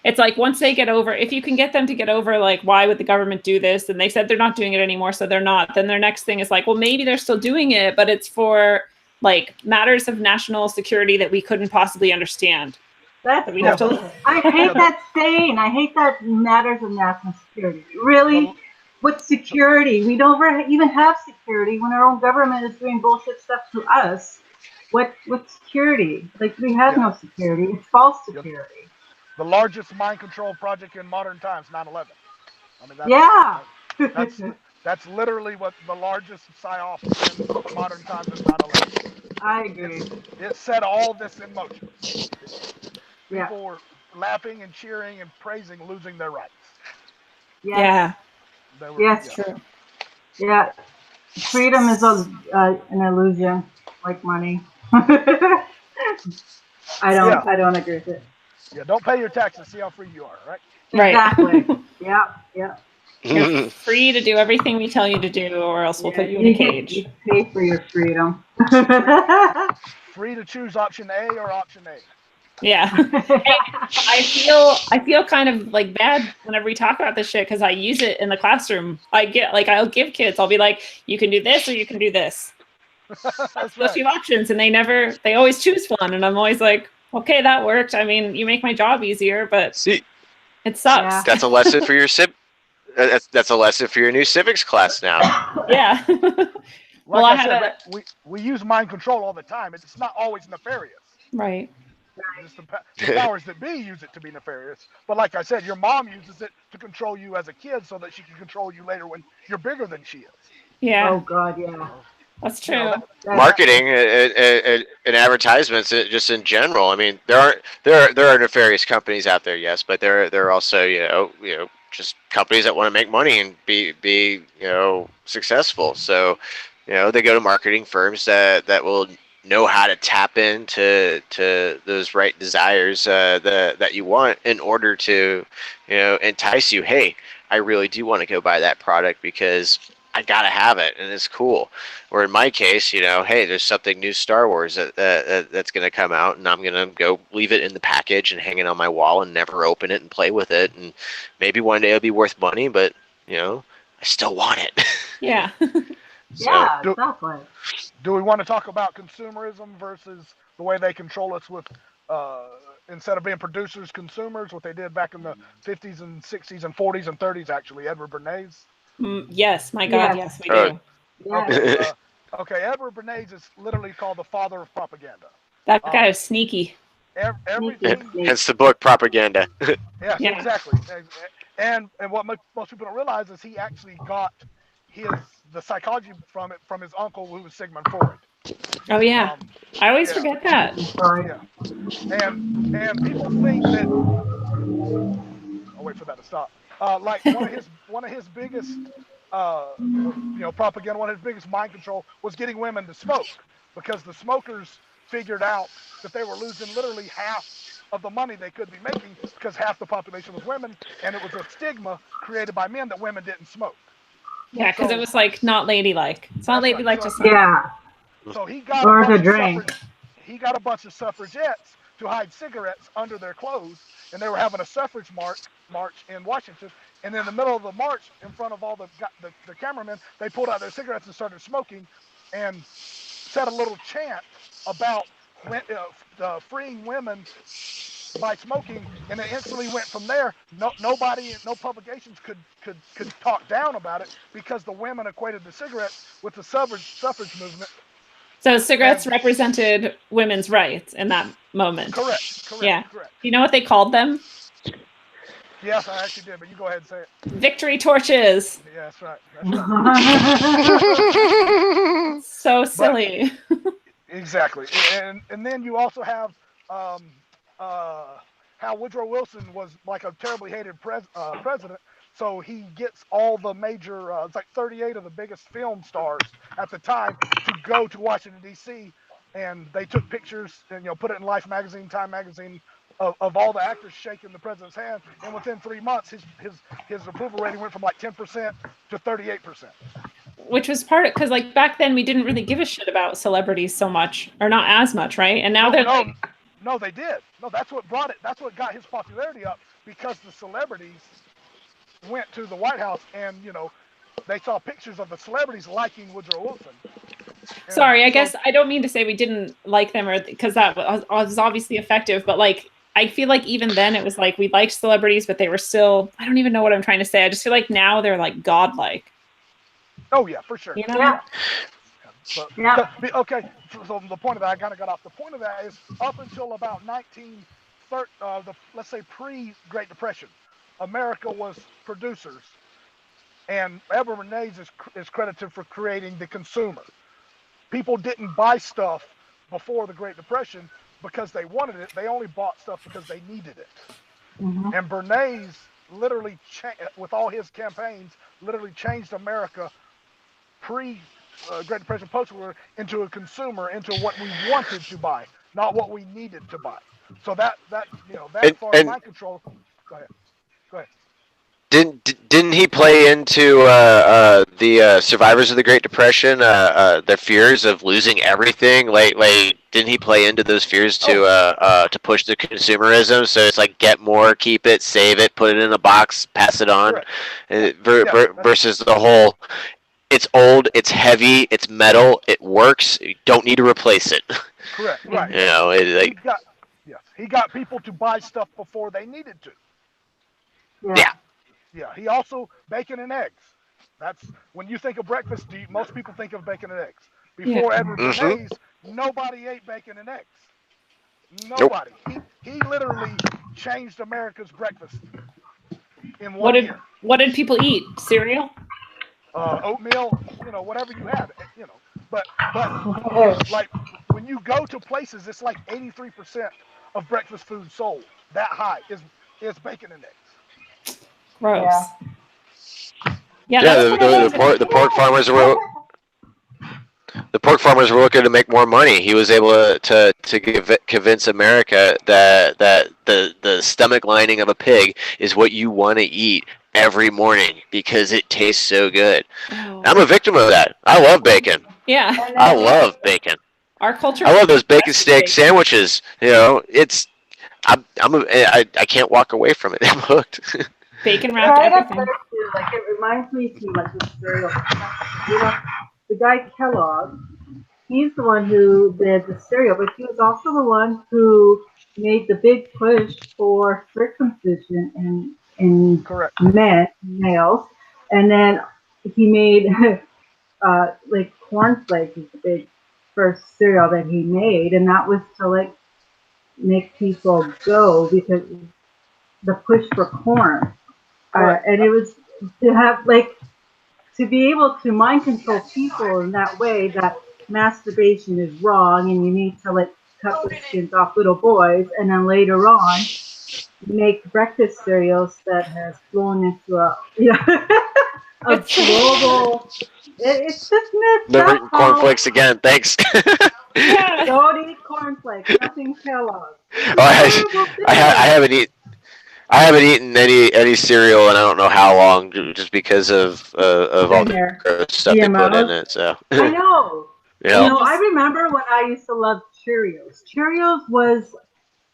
it's like once they get over, if you can get them to get over like why would the government do this, and they said they're not doing it anymore, so they're not, then their next thing is like, well, maybe they're still doing it, but it's for like matters of national security that we couldn't possibly understand. That's We have to. I hate that saying. I hate that matters of national security. Really? What security? We don't even have security when our own government is doing bullshit stuff to us. What security? Like, we have no security. It's false security. The largest mind control project in modern times, 9/11. I mean, that's literally what the largest psyop in modern times is. 9/11. I agree. It set all this in motion. Yeah. People were laughing and cheering and praising losing their rights. Yes. Yeah. Yes, true. Yeah. Freedom is an illusion, like money. I don't agree with it. Yeah, don't pay your taxes, see how free you are, right? Exactly. Yeah. You're free to do everything we tell you to do, or else we'll put you in a cage. You pay for your freedom. Free to choose option A or option A. Yeah. I feel kind of like bad whenever we talk about this shit because I use it in the classroom. I'll give kids, I'll be like, you can do this or you can do this. That's Those few options, and they always choose one, and I'm always like, okay, that worked. I mean, you make my job easier, but See, it sucks. Yeah. that's a lesson for your that's a lesson for your new civics class now. Yeah. Like Well, I said, we use mind control all the time. It's not always nefarious. Right. Just the powers that be use it to be nefarious. But like I said, your mom uses it to control you as a kid so that she can control you later when you're bigger than she is. Yeah. Oh God, yeah. That's true. Marketing and advertisements, just in general. I mean, there are nefarious companies out there, yes, but there are also just companies that want to make money and be successful. So they go to marketing firms that will know how to tap into those right desires that you want in order to entice you. Hey, I really do want to go buy that product because I gotta have it and it's cool. Or in my case, hey, there's something new Star Wars that's gonna come out, and I'm gonna go leave it in the package and hang it on my wall and never open it and play with it, and maybe one day it'll be worth money, but I still want it. Yeah. Yeah, exactly. Do we want to talk about consumerism versus the way they control us with, instead of being producers, consumers, what they did back in the 50s and 60s and 40s and 30s, actually, Edward Bernays? Yes, my God, yes, we do. Yeah. Okay, Edward Bernays is literally called the father of propaganda. That guy is sneaky. Everything. Hence the book Propaganda. Yes, Yeah. exactly. And what most people don't realize is he actually got the psychology from his uncle, who was Sigmund Freud. Oh yeah, I always forget that. Yeah. And people think that. I'll wait for that to stop. Like one of his biggest propaganda, one of his biggest mind control was getting women to smoke, because the smokers figured out that they were losing literally half of the money they could be making because half the population was women, and it was a stigma created by men that women didn't smoke. Yeah, because it was like not ladylike. It's not ladylike to smoke. Yeah. So he got Or to drink. He got a bunch of suffragettes to hide cigarettes under their clothes, and they were having a suffrage march in Washington. And in the middle of the march, in front of all the cameramen, they pulled out their cigarettes and started smoking, and said a little chant about freeing women by smoking, and it instantly went from there. No publications could talk down about it, because the women equated the cigarettes with the suffrage movement. So cigarettes represented women's rights in that moment. Correct. Yeah. Correct. You know what they called them? Yes, I actually did, but you go ahead and say it. Victory torches. Yeah, that's right. So silly. Exactly. And then you also have how Woodrow Wilson was like a terribly hated president. So he gets all the major, it's like 38 of the biggest film stars at the time to go to Washington, D.C. And they took pictures and put it in Life magazine, Time magazine, of all the actors shaking the president's hand. And within 3 months, his approval rating went from like 10% to 38%. which was part of, because like back then we didn't really give a shit about celebrities so much, or not as much, right? And now they're like, no, they did. No, that's what brought it. That's what got his popularity up, because the celebrities went to the White House and, you know, they saw pictures of the celebrities liking Woodrow Wilson. And sorry, I guess I don't mean to say we didn't like them, or because that was obviously effective, but like I feel like even then it was like we liked celebrities, but they were still, I don't even know what I'm trying to say. I just feel like now they're like godlike. Oh yeah, for sure. You know? Yeah. But, Yeah. okay, so the point of that, I kind of got off. The point of that is up until about let's say pre-Great Depression, America was producers, and Edward Bernays is credited for creating the consumer. People didn't buy stuff before the Great Depression because they wanted it. They only bought stuff because they needed it. Mm-hmm. And Bernays literally, with all his campaigns, literally changed America Great Depression, post-war, into a consumer, into what we wanted to buy, not what we needed to buy. So that far mind control. Go ahead. Didn't he play into the survivors of the Great Depression, their fears of losing everything? Like didn't he play into those fears to push the consumerism? So it's like get more, keep it, save it, put it in a box, pass it on, versus the whole. It's old, it's heavy, it's metal, it works. You don't need to replace it. Correct. Right. You know, he got people to buy stuff before they needed to. Yeah. Yeah. He also bacon and eggs. That's when you think of breakfast. Most people think of bacon and eggs. Before Edward Bernays, nobody ate bacon and eggs. Nobody. Nope. He literally changed America's breakfast in one year. What did people eat? Cereal? Oatmeal, whatever you had, but like when you go to places, it's like 83% of breakfast food sold that high is bacon and eggs. Gross. Yeah, the pork farmers were. The pork farmers were looking to make more money. He was able to convince America that the stomach lining of a pig is what you want to eat every morning because it tastes so good. Oh. I'm a victim of that. I love bacon. Yeah. I love bacon. Our culture. I love those bacon steak sandwiches. You know, I can't walk away from it. I'm hooked. Bacon wrapped everything. Like it reminds me too, like the cereal. The guy Kellogg, he's the one who did the cereal, but he was also the one who made the big push for circumcision in males, and then he made like cornflakes is the big first cereal that he made, and that was to like make people go because the push for corn, and it was to have like. To be able to mind control people in that way, that masturbation is wrong and you need to like cut the skins off little boys, and then later on make breakfast cereals that has blown into a global. It's just the cornflakes again. Thanks. Yeah. Don't eat cornflakes. Nothing Kellogg. I haven't eaten any cereal in I don't know how long, just because of all the gross stuff they put in it. So I know. I remember when I used to love Cheerios. Cheerios was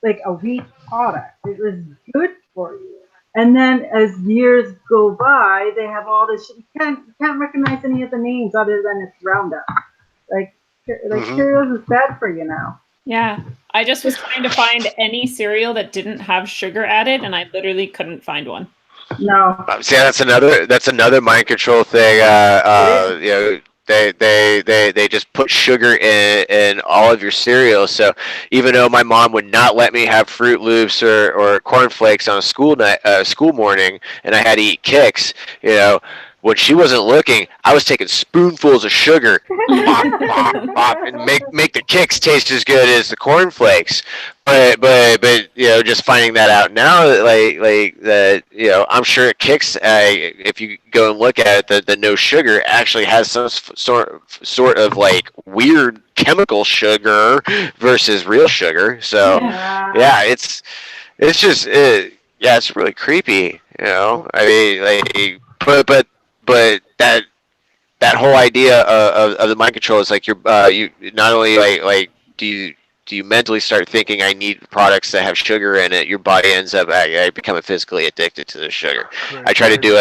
like a wheat product. It was good for you. And then as years go by, they have all this shit. You can't recognize any of the names other than it's Roundup. Like Cheerios is bad for you now. Yeah. I just was trying to find any cereal that didn't have sugar added, and I literally couldn't find one. No. See, that's another mind control thing. They just put sugar in all of your cereal. So even though my mom would not let me have Fruit Loops or cornflakes on a school morning, and I had to eat Kix, when she wasn't looking, I was taking spoonfuls of sugar, and make the Kix taste as good as the cornflakes. But just finding that out now, I'm sure it Kix. If you go and look at it, the no sugar actually has some sort of like weird chemical sugar versus real sugar. So it's just it's really creepy. I mean, but that whole idea of the mind control is like you not only like do you mentally start thinking I need products that have sugar in it, your body ends up becoming physically addicted to the sugar. I try to do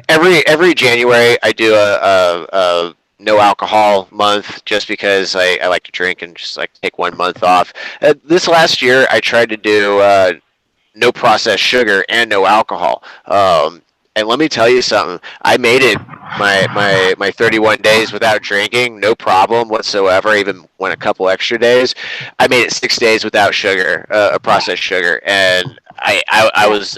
every January I do a no alcohol month just because I like to drink and just like take 1 month off. This last year I tried to do no processed sugar and no alcohol. And let me tell you something. I made it my 31 days without drinking, no problem whatsoever. Even went a couple extra days. I made it 6 days without sugar, processed sugar, and I was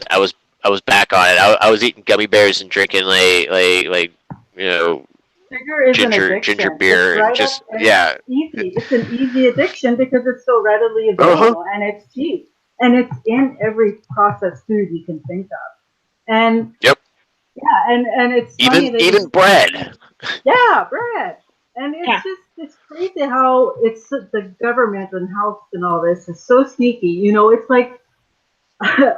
back on it. I was eating gummy bears and drinking like you know Sugar is an addiction. ginger beer It's and just yeah. It's easy. It's an easy addiction because it's so readily available and it's cheap and it's in every processed food you can think of. And Yep. yeah, and it's funny even bread. Yeah, bread. And it's just it's crazy how it's the government and health and all this is so sneaky. You know, it's like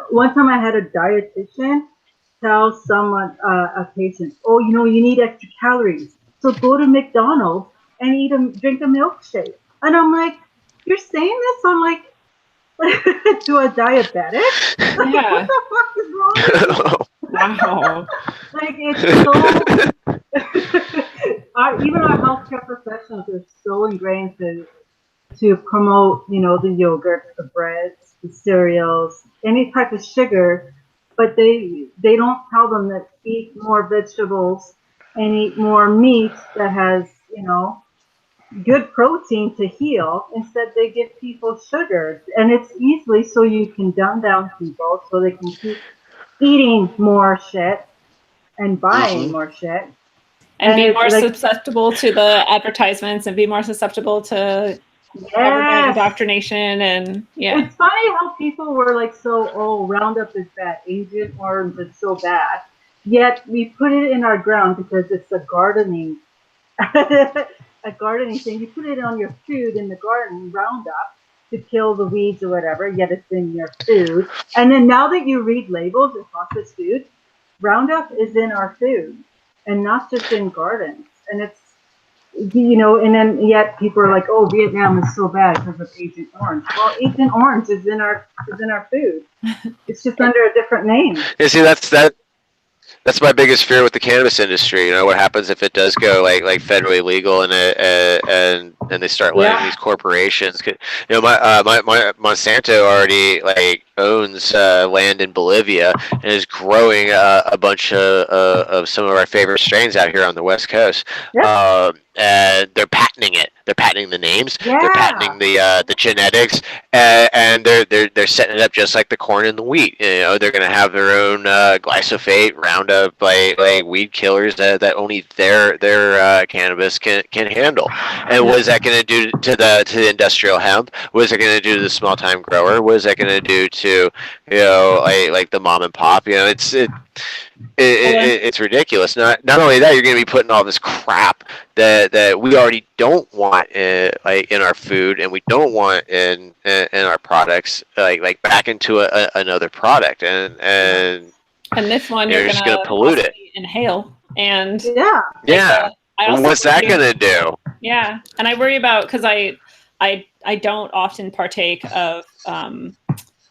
one time I had a dietitian tell someone, a patient, oh, you know, you need extra calories, so go to McDonald's and drink a milkshake. And I'm like, you're saying this? I'm like, to a diabetic? Yeah. What the fuck is wrong with you? Wow. Like, it's so... even our healthcare professionals are so ingrained to promote, you know, the yogurts, the breads, the cereals, any type of sugar, but they don't tell them that eat more vegetables and eat more meat that has, you know, good protein to heal. Instead, they give people sugar, and it's easily so you can dumb down people so they can keep eating more shit and buying more shit. And be more susceptible to the advertisements and be more susceptible to government indoctrination. And it's funny how people were like, so Roundup is bad, Agent Orange is so bad, yet we put it in our ground because it's a gardening thing. You put it on your food in the garden, Roundup, to kill the weeds or whatever, yet it's in your food. And then now that you read labels in processed food, Roundup is in our food and not just in gardens. And it's, you know, and then yet people are like, oh, Vietnam is so bad because of Agent Orange. Well, Agent Orange is in our food. It's just under a different name. Yeah, see, that's my biggest fear with the cannabis industry. You know, what happens if it does go like federally legal and they start letting these corporations? You know, my Monsanto already like owns land in Bolivia and is growing a bunch of some of our favorite strains out here on the West Coast. And they're patenting it. They're patenting the names. They're patenting the genetics, and they're setting it up just like the corn and the wheat. You know, they're going to have their own glyphosate, Roundup, like weed killers that only their cannabis can handle. And what is that going to do to the industrial hemp? What is it going to do to the small time grower? What is that going to do to, you know, like the mom and pop? You know, it's ridiculous. Not only that, you're going to be putting all this crap that we already don't want like in our food, and we don't want in our products, like back into another product, and this one you're just going to pollute it. Inhale and what's that going to do? Yeah, and I worry about because I don't often partake of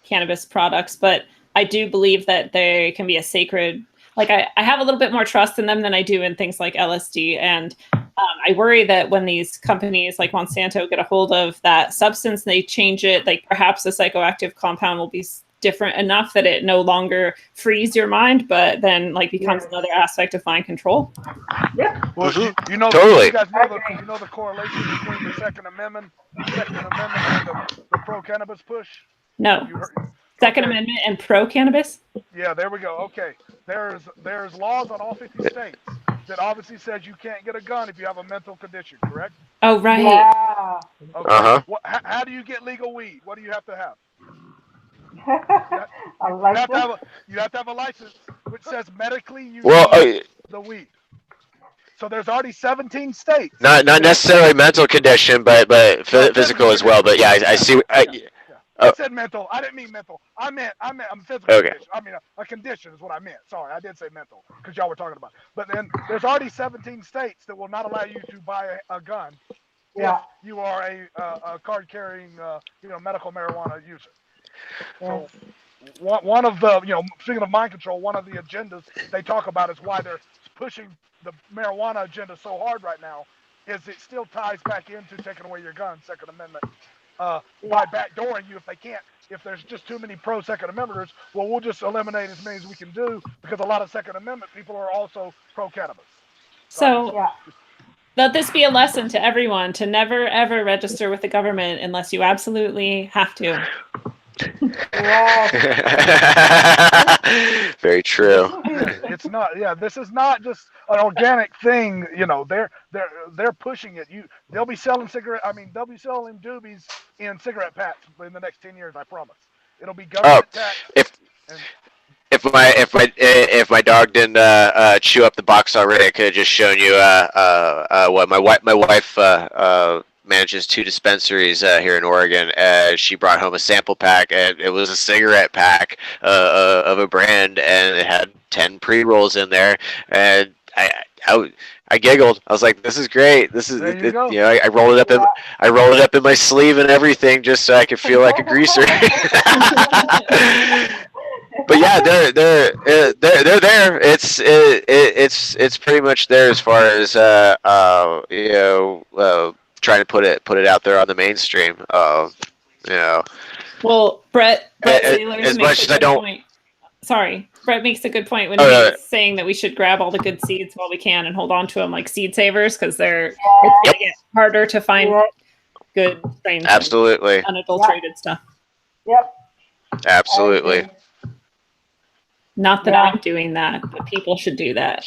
cannabis products, but I do believe that they can be a sacred. Like I have a little bit more trust in them than I do in things like LSD. And I worry that when these companies like Monsanto get a hold of that substance, they change it, like perhaps the psychoactive compound will be different enough that it no longer frees your mind, but then like becomes another aspect of mind control. Yeah. Well, you know, totally. You guys know the correlation between the Second Amendment and the pro-cannabis push? No. Second Amendment and pro-cannabis? Yeah, there we go. Okay. There's laws on all 50 states that obviously says you can't get a gun if you have a mental condition, correct? Oh, right. Yeah. Okay. How do you get legal weed? What do you have to have? You have to have a license which says medically you need the weed. So there's already 17 states. Not necessarily mental condition, but physical as well. But yeah, I see. I said mental. I didn't mean mental. I meant a physical Okay. condition. I mean a condition is what I meant. Sorry, I did say mental because y'all were talking about it. But then there's already 17 states that will not allow you to buy a gun if you are a card carrying medical marijuana user. So one of the speaking of mind control, one of the agendas they talk about is why they're pushing the marijuana agenda so hard right now is it still ties back into taking away your gun, Second Amendment, by backdooring you if they can't. If there's just too many pro Second Amendmenters, well, we'll just eliminate as many as we can do because a lot of Second Amendment people are also pro cannabis. So let this be a lesson to everyone to never ever register with the government unless you absolutely have to. Very true. It's not. Yeah, this is not just an organic thing. They're pushing it. They'll be selling they'll be selling doobies in cigarette packs in the next 10 years. I promise. It'll be government tax. If my dog didn't chew up the box already, I could have just shown you what my wife manages 2 dispensaries here in Oregon. She brought home a sample pack, and it was a cigarette pack of a brand, and it had 10 pre-rolls in there, and I giggled. I was like, "This is great. This is I rolled it up in my sleeve and everything just so I could feel like a greaser." But yeah, they're there. It's pretty much there as far as trying to put it out there on the mainstream. Well, Brett as much as I don't. Point. Sorry, Brett makes a good point when he's saying that we should grab all the good seeds while we can and hold on to them like seed savers because it's going to get harder to find good strains. Absolutely. Unadulterated stuff. Yep. Absolutely. Not that I'm doing that, but people should do that.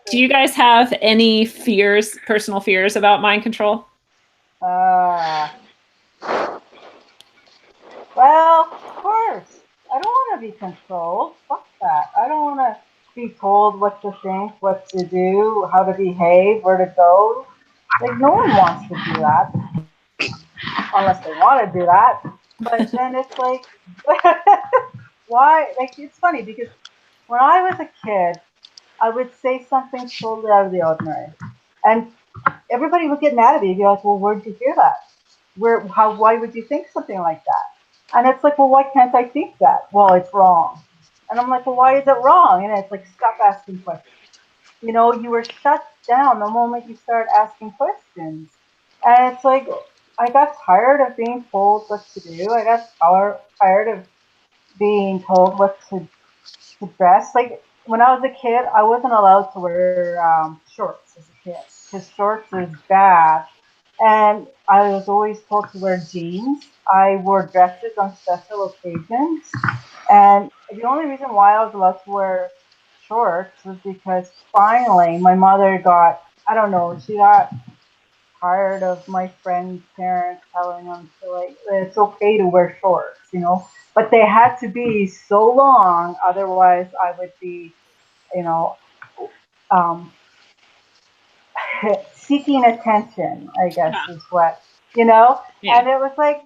Do you guys have any personal fears about mind control? Well, of course. I don't want to be controlled. Fuck that. I don't want to be told what to think, what to do, how to behave, where to go. Like, no one wants to do that. Unless they want to do that. But then it's like, why? Like, it's funny because when I was a kid, I would say something totally out of the ordinary. And everybody would get mad at me and be like, well, where'd you hear that? Why would you think something like that? And it's like, well, why can't I think that? Well, it's wrong. And I'm like, well, why is it wrong? And it's like, stop asking questions. You were shut down the moment you start asking questions. And it's like, I got tired of being told what to do. I got tired of being told what to dress. Like, when I was a kid, I wasn't allowed to wear shorts as a kid because shorts is bad. And I was always told to wear jeans. I wore dresses on special occasions. And the only reason why I was allowed to wear shorts was because finally my mother she got tired of my friend's parents telling them it's okay to wear shorts, but they had to be so long, otherwise I would be, seeking attention, I guess is what, and it was like,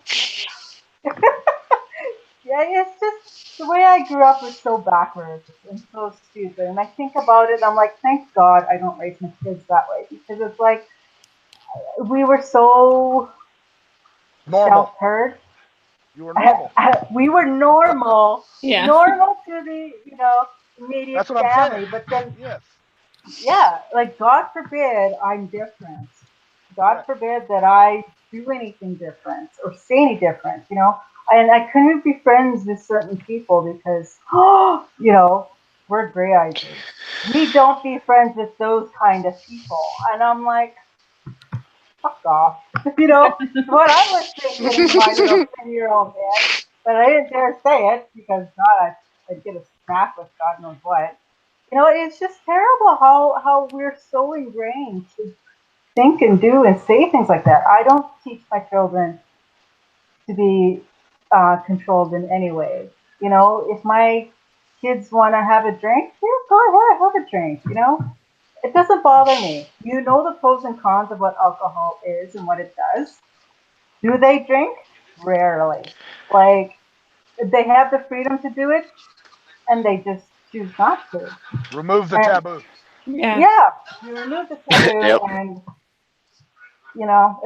it's just the way I grew up was so backwards and so stupid, and I think about it, and I'm like, thank God I don't raise my kids that way, because it's like, we were so sheltered. You were normal. We were normal. Yeah. Normal to the, immediate family. But then, like, God forbid I'm different. God forbid that I do anything different or say any different, And I couldn't be friends with certain people because, we're Greyeyes. We don't be friends with those kind of people. And I'm like, fuck off. What I was thinking in my little 10-year-old head, but I didn't dare say it because God, I'd get a smack with God knows what. It's just terrible how we're so ingrained to think and do and say things like that. I don't teach my children to be controlled in any way. If my kids want to have a drink, go ahead, have a drink, It doesn't bother me. You know the pros and cons of what alcohol is and what it does. Do they drink? Rarely. Like, they have the freedom to do it, and they just choose not to. Remove the And taboo. Yeah. yeah, you remove the taboo, Yep. and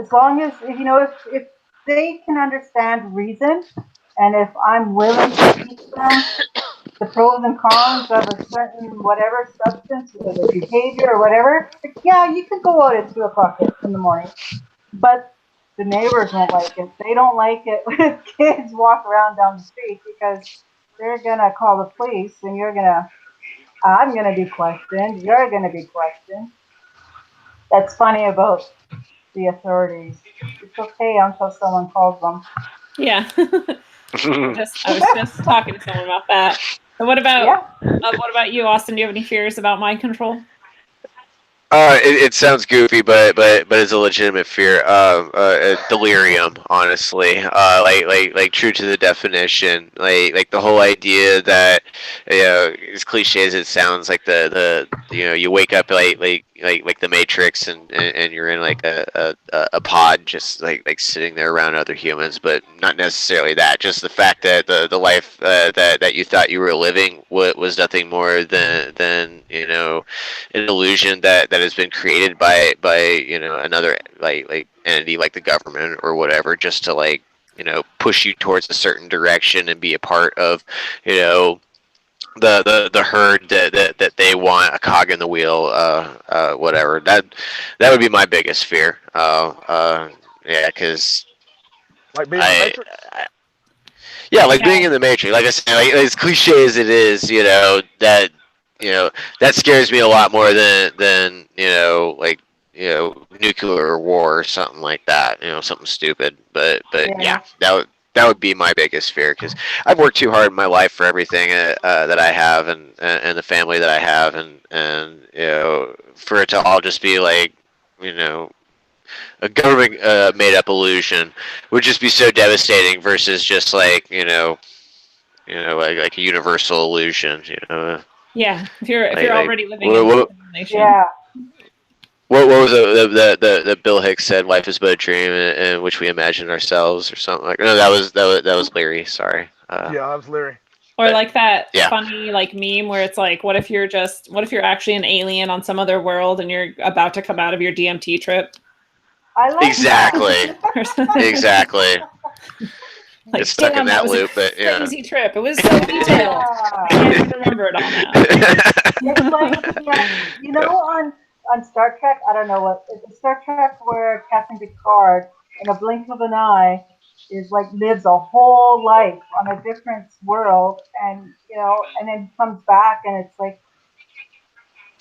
as long as if they can understand reason, and if I'm willing to teach them the pros and cons of a certain whatever substance, whether behavior or whatever, like, yeah, you can go out at 2 o'clock in the morning, but the neighbors won't like it. They don't like it when kids walk around down the street because they're gonna call the police, and I'm gonna be questioned. You're gonna be questioned. That's funny about the authorities. It's okay until someone calls them. Yeah. I was just talking to someone about that. So what about you, Austin? Do you have any fears about mind control? It sounds goofy, but it's a legitimate fear. Delirium, honestly. Like true to the definition. Like the whole idea that, as cliche as it sounds, like the you wake up like the Matrix, and you're in like a pod, just like sitting there around other humans, but not necessarily that. Just the fact that the life that you thought you were living was nothing more than an illusion that has been created by another like entity like the government or whatever, just to push you towards a certain direction and be a part of the herd that they want, a cog in the wheel, whatever. That would be my biggest fear. Yeah, because Like being in the Matrix? yeah, like being in the Matrix. Like I said, like, as cliche as it is, that scares me a lot more than nuclear war or something like that. Something stupid. But yeah, that would be my biggest fear, because I've worked too hard in my life for everything that I have, and the family that I have, and for it to all just be like a government made up illusion would just be so devastating, versus just like like a universal illusion. Yeah, if you're already living in what, a simulation. Yeah. what was the Bill Hicks said? Life is but a dream in which we imagine ourselves, or something like. No, that was Leary. Sorry. Yeah, that was Leary. Or like that Yeah. funny like meme where it's like, what if you're actually an alien on some other world and you're about to come out of your DMT trip? I like Exactly. Exactly. Like, It's stuck in damn, that was loop, a but yeah. crazy trip. It was so detailed. I can't even remember it all now. It's like, on Star Trek, I don't know what, it's Star Trek where Captain Picard, in a blink of an eye, is like lives a whole life on a different world, and and then comes back, and it's like,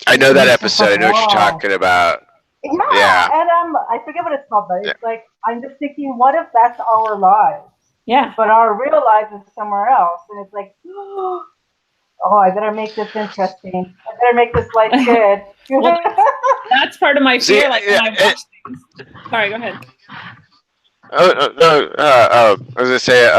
I know that it's just episode. like, I know what you're wow. talking about. Yeah, and I forget what it's called, but it's like, I'm just thinking, what if that's our lives? Yeah. But our real life is somewhere else, and it's like, oh, I better make this interesting. I better make this life good. Well, that's part of my fear. See, Like when I watch things. Sorry, go ahead. I was gonna say,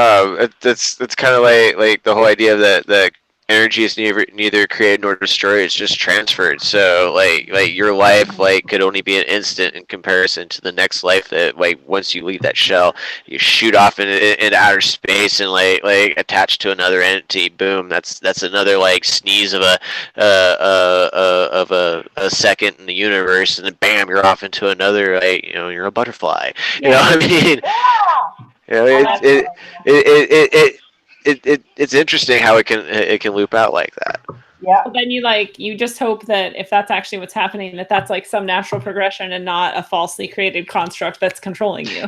it's kind of like the whole idea that energy is neither created nor destroyed. It's just transferred. So like your life could only be an instant in comparison to the next life that once you leave that shell, you shoot off into outer space and like attached to another entity. Boom. That's another sneeze of a second in the universe, and then bam, you're off into another. You're a butterfly. You know what I mean? It's interesting how it can loop out like that. Yeah. But then you just hope that if that's actually what's happening, that's like some natural progression and not a falsely created construct that's controlling you.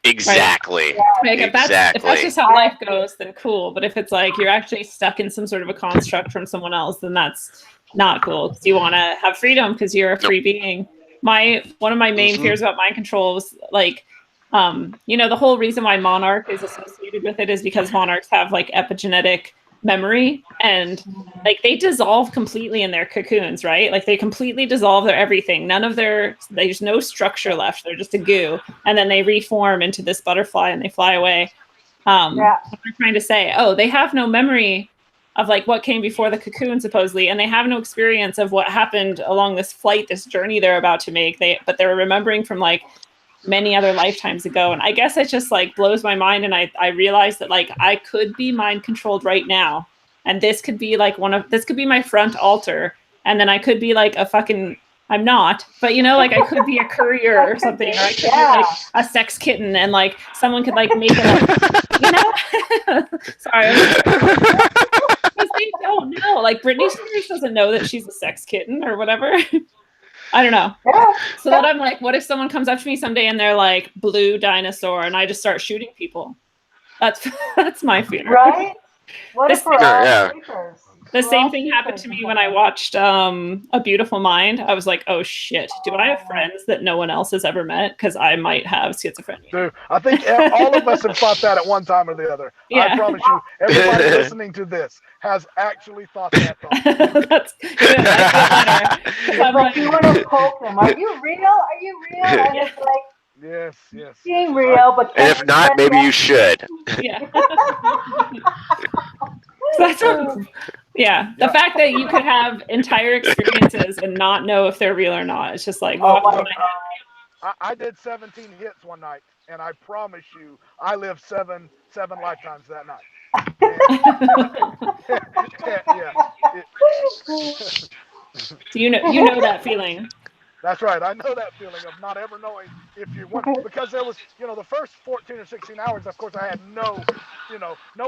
Exactly. Right? Like if that's just how life goes, then cool. But if it's like you're actually stuck in some sort of a construct from someone else, then that's not cool. Because you want to have freedom because you're a free being. One of my main fears about mind control was the whole reason why monarch is associated with it is because monarchs have epigenetic memory, and they dissolve completely in their cocoons, right? They completely dissolve their everything. There's no structure left. They're just a goo, and then they reform into this butterfly and they fly away. What I'm trying to say, they have no memory of like what came before the cocoon supposedly, and they have no experience of what happened along this flight, this journey they're about to make. But they're remembering from like many other lifetimes ago. And I guess it just like blows my mind. And I realized that like I could be mind controlled right now. And this could be like this could be my front altar. And then I could be like a fucking, I'm not, but you know, like I could be a courier or something, or I could be like a sex kitten, and like someone could like make it up, you know? Sorry. Because they don't know. Like Britney Spears doesn't know that she's a sex kitten or whatever. I don't know. Yeah. So that I'm like, what if someone comes up to me someday and they're like blue dinosaur, and I just start shooting people? That's my fear. Right? What if we're all sleepers? The same thing happened to me when I watched A Beautiful Mind. I was like, oh shit, do I have friends that no one else has ever met? Because I might have schizophrenia. Dude, I think all of us have thought that at one time or the other. Yeah. I promise you, everybody listening to this has actually thought that thought. That's good. I feel better. Like you want to poke them. Are you real? Are you real? And it's like, Yes. being real, but And if not, maybe you should. Yeah. That's what, yeah. The fact that you could have entire experiences and not know if they're real or not. It's just like, I did 17 hits one night, and I promise you, I lived seven lifetimes that night. You know that feeling. That's right. I know that feeling of not ever knowing if you want, because there was, the first 14 or 16 hours, of course, I had no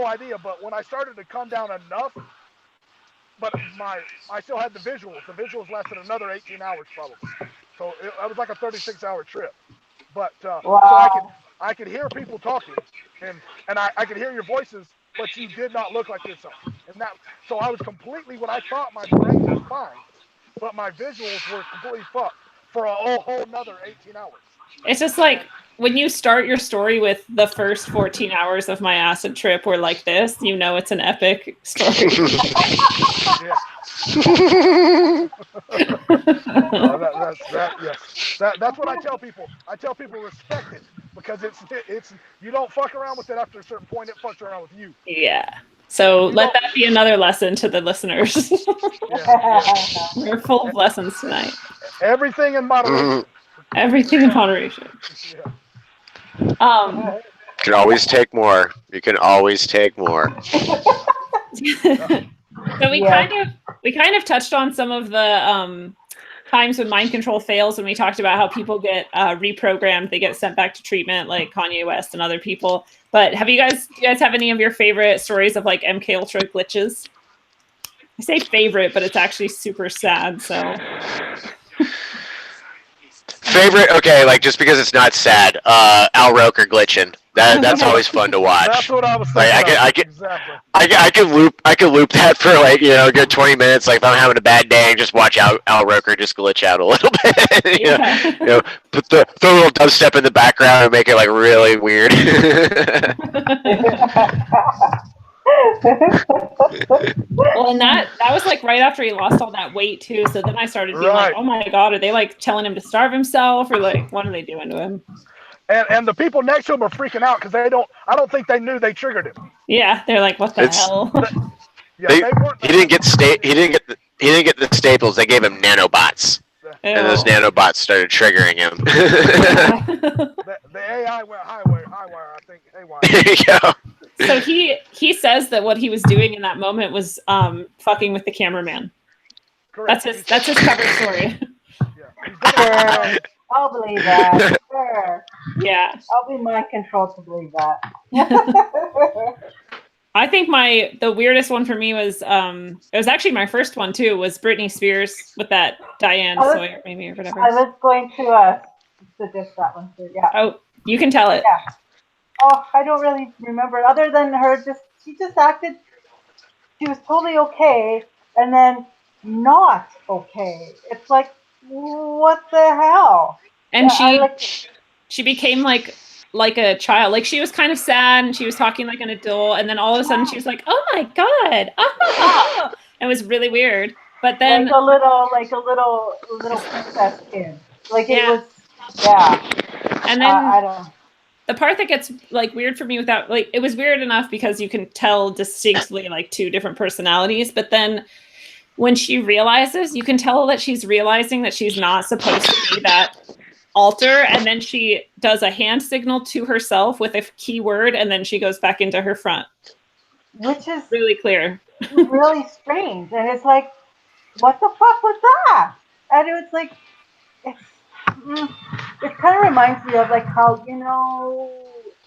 idea. But when I started to come down enough, but I still had the visuals. The visuals lasted another 18 hours probably. So it was like a 36-hour trip. But so I could hear people talking, and I could hear your voices, but you did not look like yourself. And so I was completely, what I thought my brain was fine, but my visuals were completely fucked for a whole nother 18 hours. It's just like when you start your story with the first 14 hours of my acid trip were like this, you know it's an epic story. That's what I tell people. I tell people respect it, because it's you don't fuck around with it after a certain point. It fucks around with you. Yeah. So let that be another lesson to the listeners. We're full of lessons tonight. Everything in moderation. Everything in moderation. You can always take more. You can always take more. So we kind of touched on some of the times when mind control fails, when we talked about how people get reprogrammed, they get sent back to treatment, like Kanye West and other people. But do you guys have any of your favorite stories of like MK Ultra glitches? I say favorite, but it's actually super sad. So favorite, okay, like just because it's not sad. Al Roker glitching. That's always fun to watch. That's what I was thinking. I can loop that for like a good 20 minutes. Like if I'm having a bad day, and just watch Al Roker just glitch out a little bit. Put throw a little dubstep in the background and make it like really weird. Well, and that was like right after he lost all that weight too. So then I started being like, oh my god, are they like telling him to starve himself, or like what are they doing to him? And the people next to him are freaking out because I don't think they knew they triggered him. Yeah, they're like, what the hell? He didn't get the staples. They gave him nanobots. And those nanobots started triggering him. The AI went high wire, I think. There you go. So he says that what he was doing in that moment was fucking with the cameraman. Correct. That's his cover story. Sure. I'll believe that. Sure. Yeah. I'll be mind controlled to believe that. I think the weirdest one for me was it was actually my first one too, was Britney Spears with that Diane Sawyer maybe or whatever. I was going to suggest that one too. Yeah. Oh, you can tell it. Yeah. Oh, I don't really remember other than her she just acted, she was totally okay and then not okay. It's like, what the hell? And she became like a child. Like she was kind of sad and she was talking like an adult, and then all of a sudden she was like, oh my god. Oh. It was really weird. But then like a little princess kid. Like it was And then the part that gets like weird for me without like it was weird enough because you can tell distinctly like two different personalities, but then when she realizes, you can tell that she's realizing that she's not supposed to be that alter, and then she does a hand signal to herself with a keyword, and then she goes back into her front. Which is Really clear. really strange, and it's like, what the fuck was that? And it was like, it kind of reminds me of like how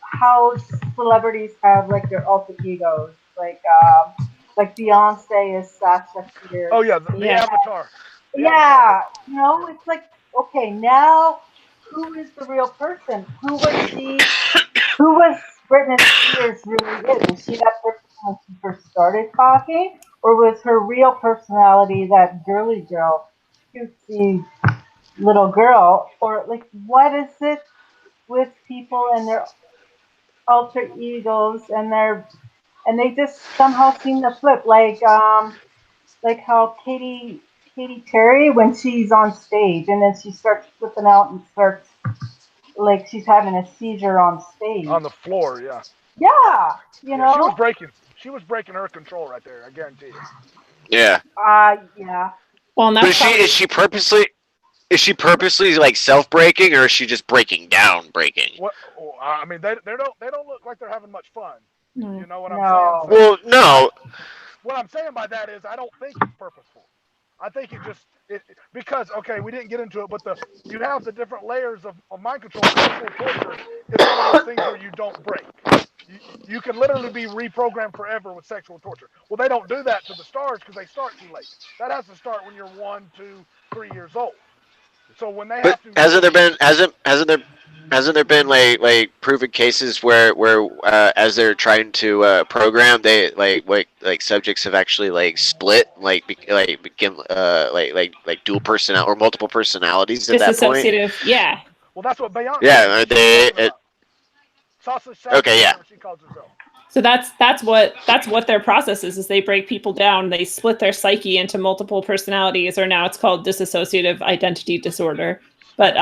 how celebrities have like their alter egos, like Beyonce is Sasha Fierce. Oh yeah, the avatar. Yeah, it's like, okay, now who is the real person? Who was she? Who was Britney Spears really is? Was she that person when she first started talking? Or was her real personality that girly girl, cutesy little girl? Or like, what is it with people and their alter egos and they just somehow seem to flip like how Katy Perry when she's on stage and then she starts flipping out and starts like she's having a seizure on stage. On the floor, yeah. Yeah, She was breaking her control right there. I guarantee you. Yeah. Yeah. Well, But is she purposely like self-breaking, or is she just breaking down breaking? What? I mean, they don't look like they're having much fun. No. You know what I'm No. saying? Well, no. What I'm saying by that is I don't think it's purposeful. I think because okay, we didn't get into it, but you have the different layers of mind control. Sexual torture is one of those things where you don't break. You can literally be reprogrammed forever with sexual torture. Well, they don't do that to the stars because they start too late. That has to start when you're 1, 2, 3 years old. So when they have to, hasn't there been like proven cases where as they're trying to program, they like subjects have actually like split become like dual personality or multiple personalities at that point? Disassociative, yeah. Well, that's what Beyonce. Yeah, Sausage okay, yeah. She calls herself. So that's what their process is they break people down, they split their psyche into multiple personalities, or now it's called dissociative identity disorder. But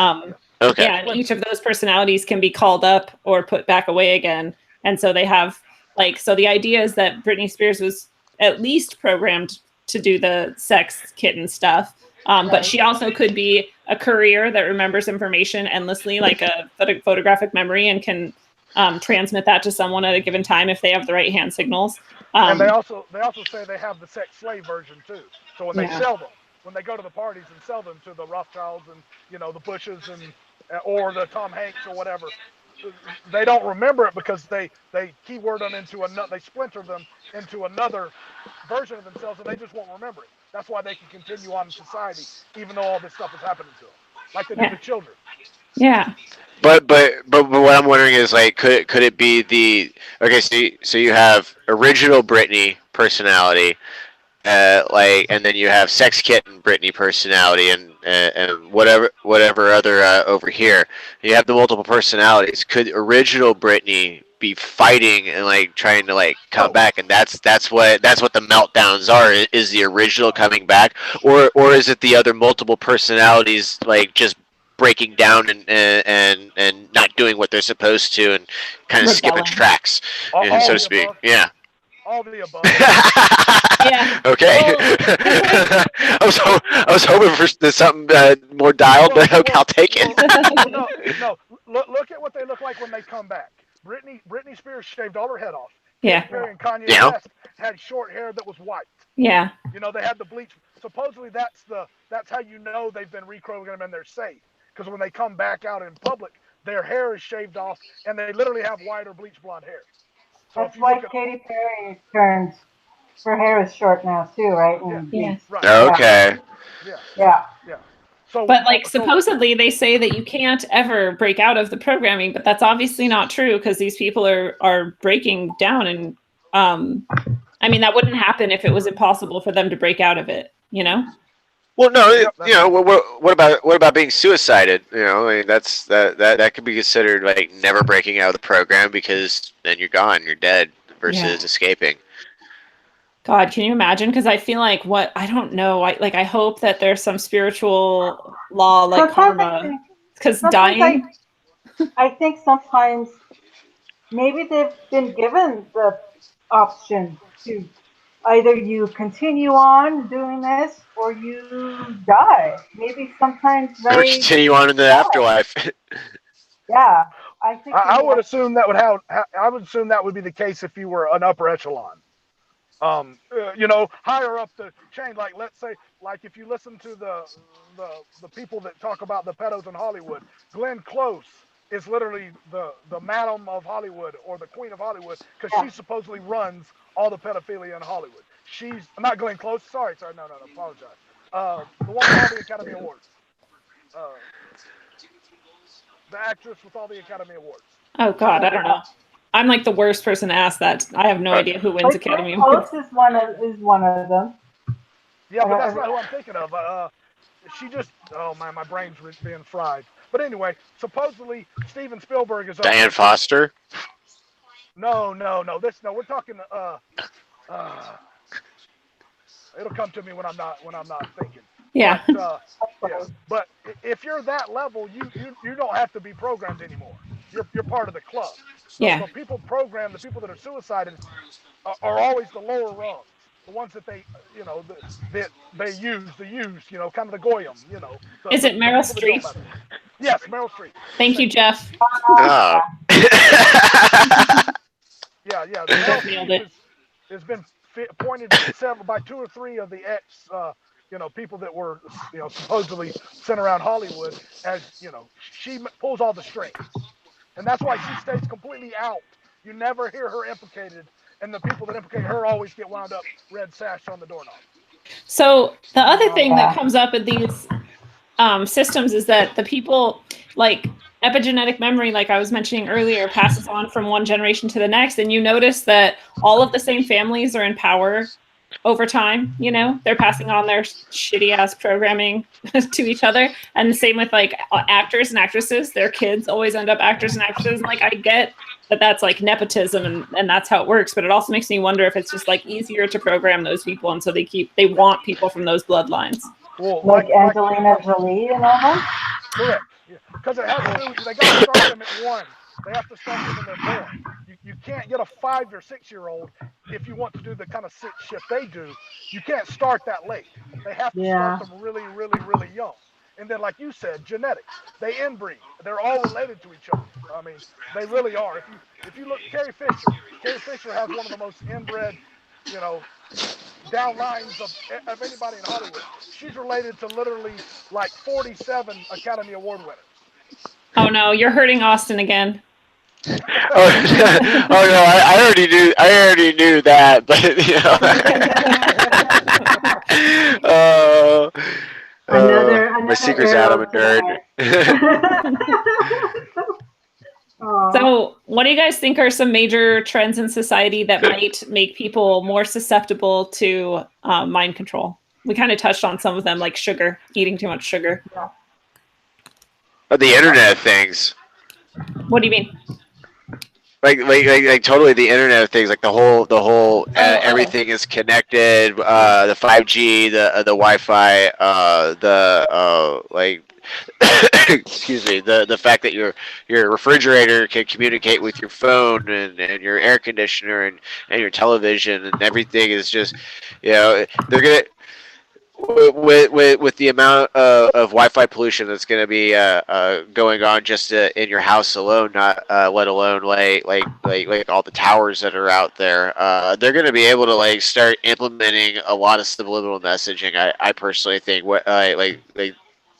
okay. yeah, and each of those personalities can be called up or put back away again. And so they have so the idea is that Britney Spears was at least programmed to do the sex kitten stuff. But she also could be a courier that remembers information endlessly, like a photographic memory, and can transmit that to someone at a given time if they have the right hand signals. And they also say they have the sex slave version too. So when they sell them, when they go to the parties and sell them to the Rothschilds and the Bushes or the Tom Hanks or whatever, they don't remember it because they keyword them into another, they splinter them into another version of themselves, and they just won't remember it. That's why they can continue on in society even though all this stuff is happening to them, like they do to children. Yeah. But what I'm wondering is like could it be so you have original Britney personality, and then you have sex kitten Britney personality and whatever other over here. You have the multiple personalities. Could original Britney be fighting and like trying to like come back, and that's what the meltdowns are? Is the original coming back, or is it the other multiple personalities like just breaking down and not doing what they're supposed to and kind of skipping tracks, so to speak? Yeah. All the above. Yeah. Okay. Well, I was hoping for something more dialed, but okay, I'll take it. No. Look at what they look like when they come back. Britney Spears shaved all her head off. Yeah. Katy Perry and Kanye West had short hair that was white. Yeah. They had the bleach. Supposedly that's how they've been reprogrammed and they're safe. Because when they come back out in public, their hair is shaved off and they literally have white or bleach blonde hair. So that's why Katy Perry turns. Her hair is short now too, right? Yeah. Right. Okay. Yeah. So, but supposedly they say that you can't ever break out of the programming, but that's obviously not true because these people are breaking down, and I mean that wouldn't happen if it was impossible for them to break out of it, Well, no, what about being suicided? I mean, that could be considered like never breaking out of the program because then you're gone, you're dead, versus escaping. God, can you imagine? Because I feel like I don't know. I hope that there's some spiritual law like karma. Because dying. I think sometimes maybe they've been given the option to either you continue on doing this or you die. Maybe sometimes Or they continue on in the die. afterlife. Yeah, I think in I the would assume that would I would assume that would be the case if you were an upper echelon. Higher up the chain. Like, let's say, like if you listen to the people that talk about the pedos in Hollywood, Glenn Close is literally the madam of Hollywood or the queen of Hollywood because yeah. she supposedly runs all the pedophilia in Hollywood. She's not Glenn Close. Sorry, no, apologize. The one with all the Academy Awards. Uh, the actress with all the Academy Awards. Oh God, I don't know. I'm like the worst person to ask that. I have no idea who wins But Academy Glenn Awards. Close is one of them. Yeah, but that's not who I'm thinking of. She just, oh man, my brain's being fried. But anyway, supposedly Steven Spielberg is Diane Foster. No, we're talking. It'll come to me when I'm not thinking. Yeah. But if you're that level, you don't have to be programmed anymore. You're part of the club. The people programmed, the people that are suicided, are always the lower rungs, the ones that they, that they use, kind of the goyim, Is it Meryl Streep? Yes, Meryl Streep. Thank you, Jeff. Oh. Yeah. Jeff nailed it. Has been pointed by 2 or 3 of the ex, people that were, supposedly sent around Hollywood as, she pulls all the strings. And that's why she stays completely out. You never hear her implicated, and the people that implicate her always get wound up red sash on the doorknob. So the other thing that comes up in these systems is that the people, like epigenetic memory, like I was mentioning earlier, passes on from one generation to the next, and you notice that all of the same families are in power over time. They're passing on their shitty ass programming to each other, and the same with like actors and actresses. Their kids always end up actors and actresses. And like, I get that that's like nepotism and that's how it works, but it also makes me wonder if it's just like easier to program those people, and so they want people from those bloodlines. Well, like Angelina Jolie and all that. Correct. Because it has to do. They got to start them at 1. They have to start them when they're born. You can't get a 5 or 6-year-old if you want to do the kind of 6 shift they do. You can't start that late. They have to start them really, really, really young. And then, like you said, genetics. They inbreed. They're all related to each other. I mean, they really are. If you look, Carrie Fisher has one of the most inbred, down lines of anybody in Hollywood. She's related to literally like 47 Academy Award winners. Oh no, you're hurting Austin again. Oh no, I already knew that, but my secret's out. I'm a nerd. So what do you guys think are some major trends in society that might make people more susceptible to mind control? We kind of touched on some of them, like sugar, eating too much sugar. The Internet of Things. What do you mean? Like totally the Internet of Things, like the whole everything is connected, the 5G, the Wi-Fi, excuse me, the fact that your refrigerator can communicate with your phone and your air conditioner and your television, and everything is just, they're gonna, with the amount of Wi-Fi pollution that's going to be going on just in your house alone, not let alone like all the towers that are out there. They're going to be able to start implementing a lot of subliminal messaging. I personally think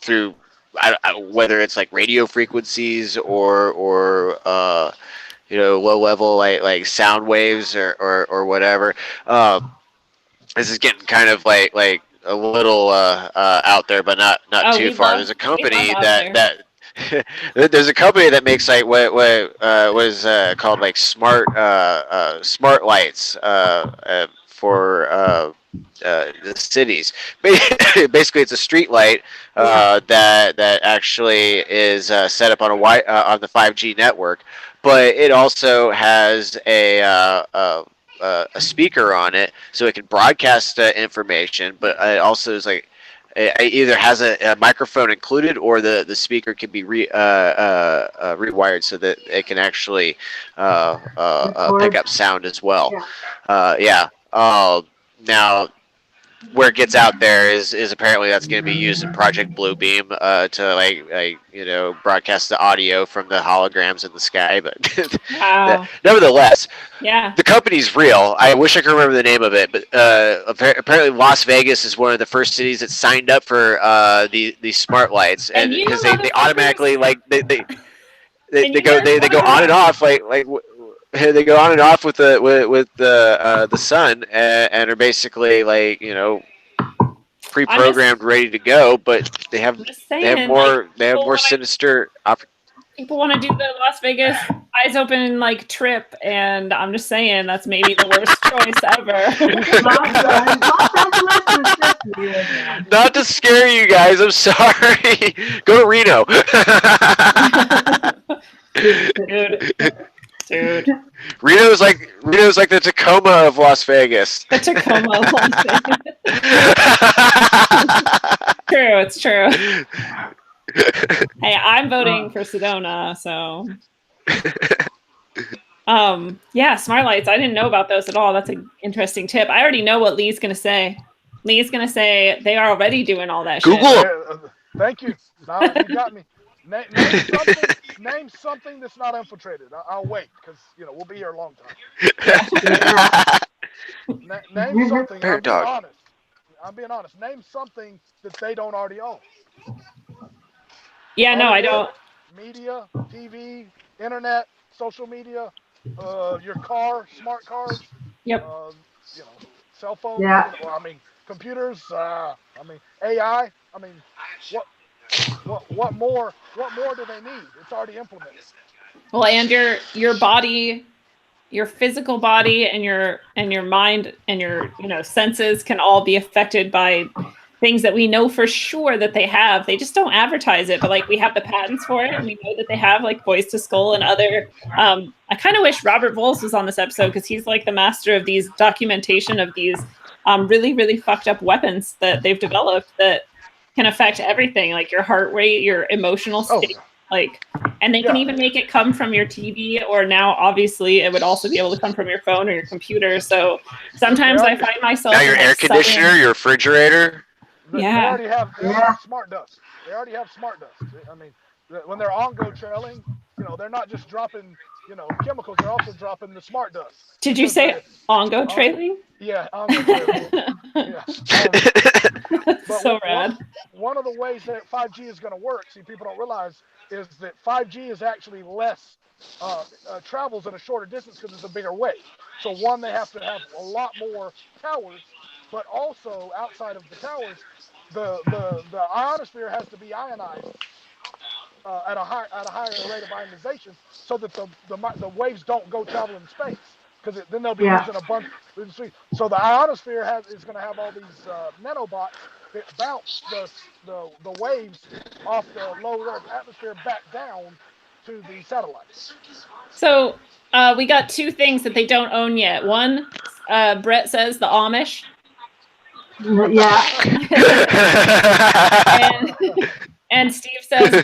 through whether it's like radio frequencies or low level like sound waves or whatever. This is getting kind of like a little out there, but not too far. There's a company that there's a company that makes like what was called like smart lights for the cities. Basically, it's a street light that actually is set up on on the 5G network, but it also has a speaker on it, so it can broadcast information. But it also is like it either has a microphone included, or the speaker can be rewired so that it can actually pick up sound as well. Yeah. Now, where it gets out there is apparently that's going to be used in Project Bluebeam to like broadcast the audio from the holograms in the sky. But Wow. nevertheless, Yeah. the company's real. I wish I could remember the name of it, but apparently Las Vegas is one of the first cities that signed up for these smart lights, and you because know, they automatically like they And they you go guys they go wanna- on and off like they go on and off with the sun, and are basically like pre-programmed, ready to go, but they have I'm just saying, more people wanna- sinister people want to do the Las Vegas eyes open like trip, and I'm just saying that's maybe the worst choice ever. Not to scare you guys, I'm sorry. Go to Reno. Dude. Reno's like the Tacoma of Las Vegas. The Tacoma of Las Vegas. True, it's true. Hey, I'm voting for Sedona, so. Yeah, smart lights. I didn't know about those at all. That's an interesting tip. I already know what Lee's gonna say. Lee's gonna say they are already doing all that Google shit. Thank you. No, you got me. Name something that's not infiltrated. I'll wait because we'll be here a long time. Name something. I'm being honest. Name something that they don't already own. Yeah, no, I don't. Media, TV, internet, social media, your car, smart cars. Yep. Cell phones. Yeah. Computers. AI. What more do they need? It's already implemented. Well, and your body, your physical body, and your mind and your senses can all be affected by things that we know for sure that they have. They just don't advertise it, but like we have the patents for it, and we know that they have like voice to skull and other. I kind of wish Robert Voles was on this episode because he's like the master of these documentation of these really, really fucked up weapons that they've developed that can affect everything, like your heart rate, your emotional state, and they can even make it come from your TV, or now obviously it would also be able to come from your phone or your computer. So sometimes I find myself now your air conditioner, your refrigerator. They already have smart dust. They already have smart dust. When they're on-go trailing, they're not just dropping chemicals. They're also dropping the smart dust. Did you say on-go trailing? Yeah, on-go trailing. Yeah. But so rad. One of the ways that 5G is going to work, people don't realize, is that 5G is actually less travels at a shorter distance because it's a bigger wave. So one, they have to have a lot more towers, but also outside of the towers, the ionosphere has to be ionized at a higher rate of ionization, so that the waves don't go travel in space, because then they'll be using a bunch. So the ionosphere is going to have all these nanobots that bounce the waves off the low Earth atmosphere back down to the satellites. So we got two things that they don't own yet. One, Brett says the Amish. Yeah. and Steve says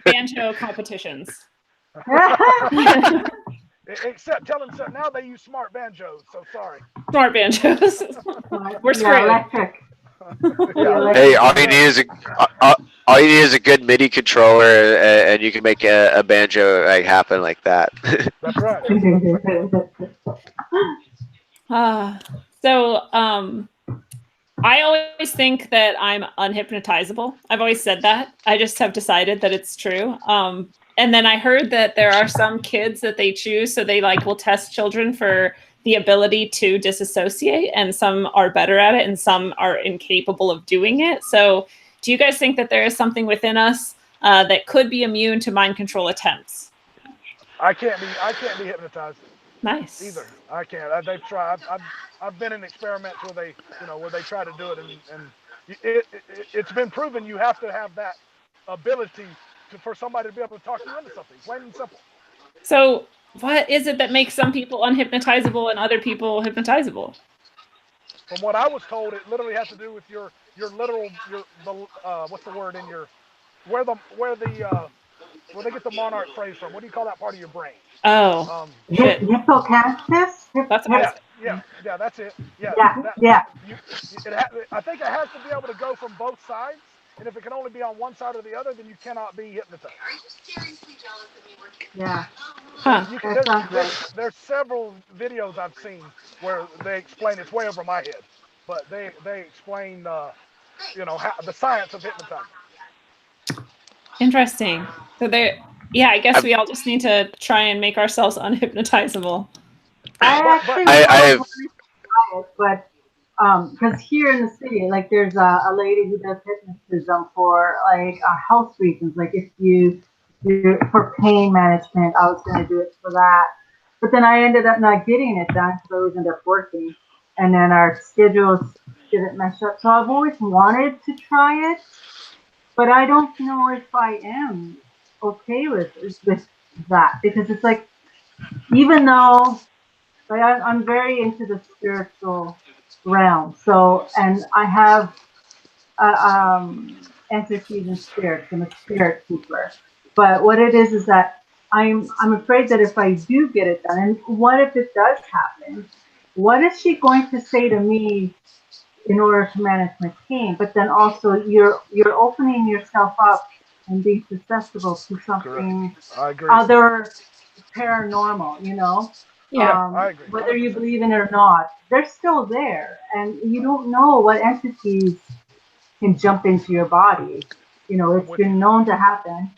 banjo competitions. Except tell them now they use smart banjos. So sorry. Smart banjos. We're screwed. Electric. Hey, all you need is a good MIDI controller, and you can make a banjo happen like that. That's right. So I always think that I'm unhypnotizable. I've always said that. I just have decided that it's true. And then I heard that there are some kids that they choose, so they will test children for the ability to disassociate, and some are better at it and some are incapable of doing it. So do you guys think that there is something within us that could be immune to mind control attempts? I can't be hypnotized. Nice. Either. I can't. They've tried. I've been in experiments where they try to do it, and it's been proven you have to have that ability for somebody to be able to talk you into something. Plain and simple. So what is it that makes some people unhypnotizable and other people hypnotizable? From what I was told, it literally has to do with your literal what's the word in your where they get the monarch phrase from. What do you call that part of your brain? Oh, shit. Hippocampus? That's Yeah, awesome. yeah, that's it. Yeah, Yeah. I think it has to be able to go from both sides, and if it can only be on one side or the other, then you cannot be hypnotized. Yeah. Huh. That sounds right. There's several videos I've seen where they explain. It's way over my head, but they explain how, the science of hypnotizing. Interesting. So yeah, I guess we all just need to try and make ourselves unhypnotizable. I actually I wanted to try it, but because here in the city, like there's a lady who does hypnotism for like health reasons. Like if you for pain management, I was going to do it for that, but then I ended up not getting it done because I always end up working, and then our schedules didn't mesh up. So I've always wanted to try it, but I don't know if I am okay with that because it's like even though like I'm very into the spiritual realm. So, and I have entities and spirits. I'm a spirit keeper. But what it is that I'm afraid that if I do get it done, and what if it does happen? What is she going to say to me in order to manage my pain? But then also you're opening yourself up and being susceptible to something I agree. other paranormal, you know? Yeah. I agree. Whether you believe in it or not, they're still there, and you don't know what entities can jump into your body. You know, it's been known to happen.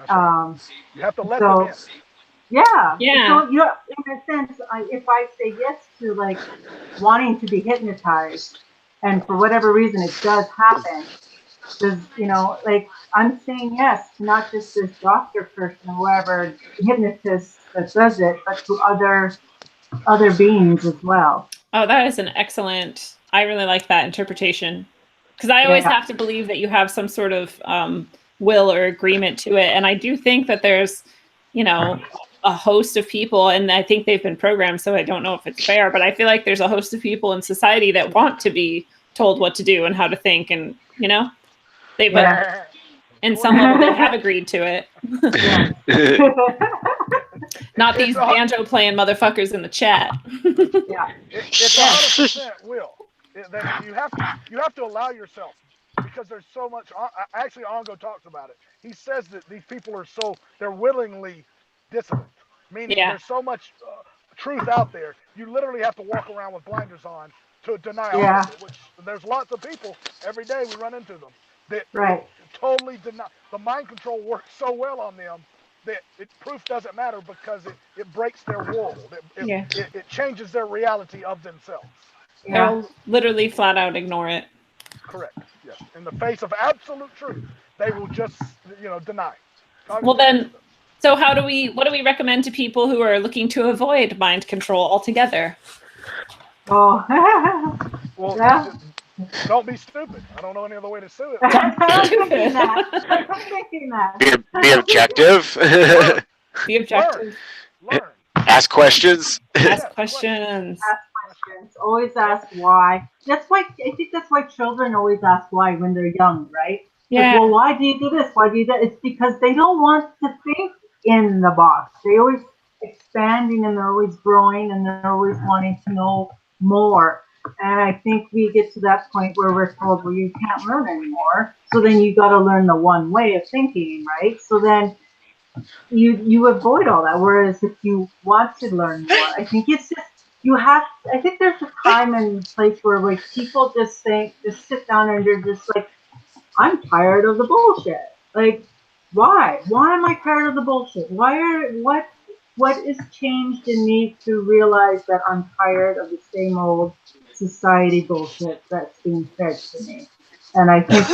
Right. You have to let them So in. yeah, Yeah. so you're in a sense, if I say yes to like wanting to be hypnotized, and for whatever reason it does happen, does like I'm saying yes to not just this doctor person or whoever hypnotist that does it, but to other beings as well. Oh, that is an excellent. I really like that interpretation because I always Yeah. have to believe that you have some sort of will or agreement to it, and I do think that there's, a host of people, and I think they've been programmed. So I don't know if it's fair, but I feel like there's a host of people in society that want to be told what to do and how to think, and they Yeah. in some level they have agreed to it. Yeah. Not these banjo playing motherfuckers in the chat. Yeah. It's 100% will. You have to allow yourself, because there's so much. Actually, Ongo talks about it. He says that these people are they're willingly dissonant, meaning Yeah. there's so much truth out there. You literally have to walk around with blinders on to deny all Yeah. of it. Which there's lots of people every day we run into them that Right. totally deny. The mind control works so well on them that proof doesn't matter because it breaks their world. It changes their reality of themselves. Yeah. They'll literally flat out ignore it. Correct. Yes. In the face of absolute truth, they will just deny. Well then, so what do we recommend to people who are looking to avoid mind control altogether? Oh. Well, yeah. don't be stupid. I don't know any other way to say it. I'm thinking that. I'm thinking that. be objective. Be objective. Learn. Ask questions. Ask questions. Ask questions. Always ask why. That's why I think that's why children always ask why when they're young, right? Yeah. Like, well, why do you do this? Why do you do that? It's because they don't want to think in the box. They always expanding and they're always growing and they're always wanting to know more. And I think we get to that point where we're told, well, you can't learn anymore. So then you got to learn the one way of thinking, right? So then you avoid all that. Whereas if you want to learn more, I think it's just I think there's a time and place where like people just sit down and they're just like, I'm tired of the bullshit. Like, why? Why am I tired of the bullshit? What is changed in me to realize that I'm tired of the same old society bullshit that's being fed to me? And I think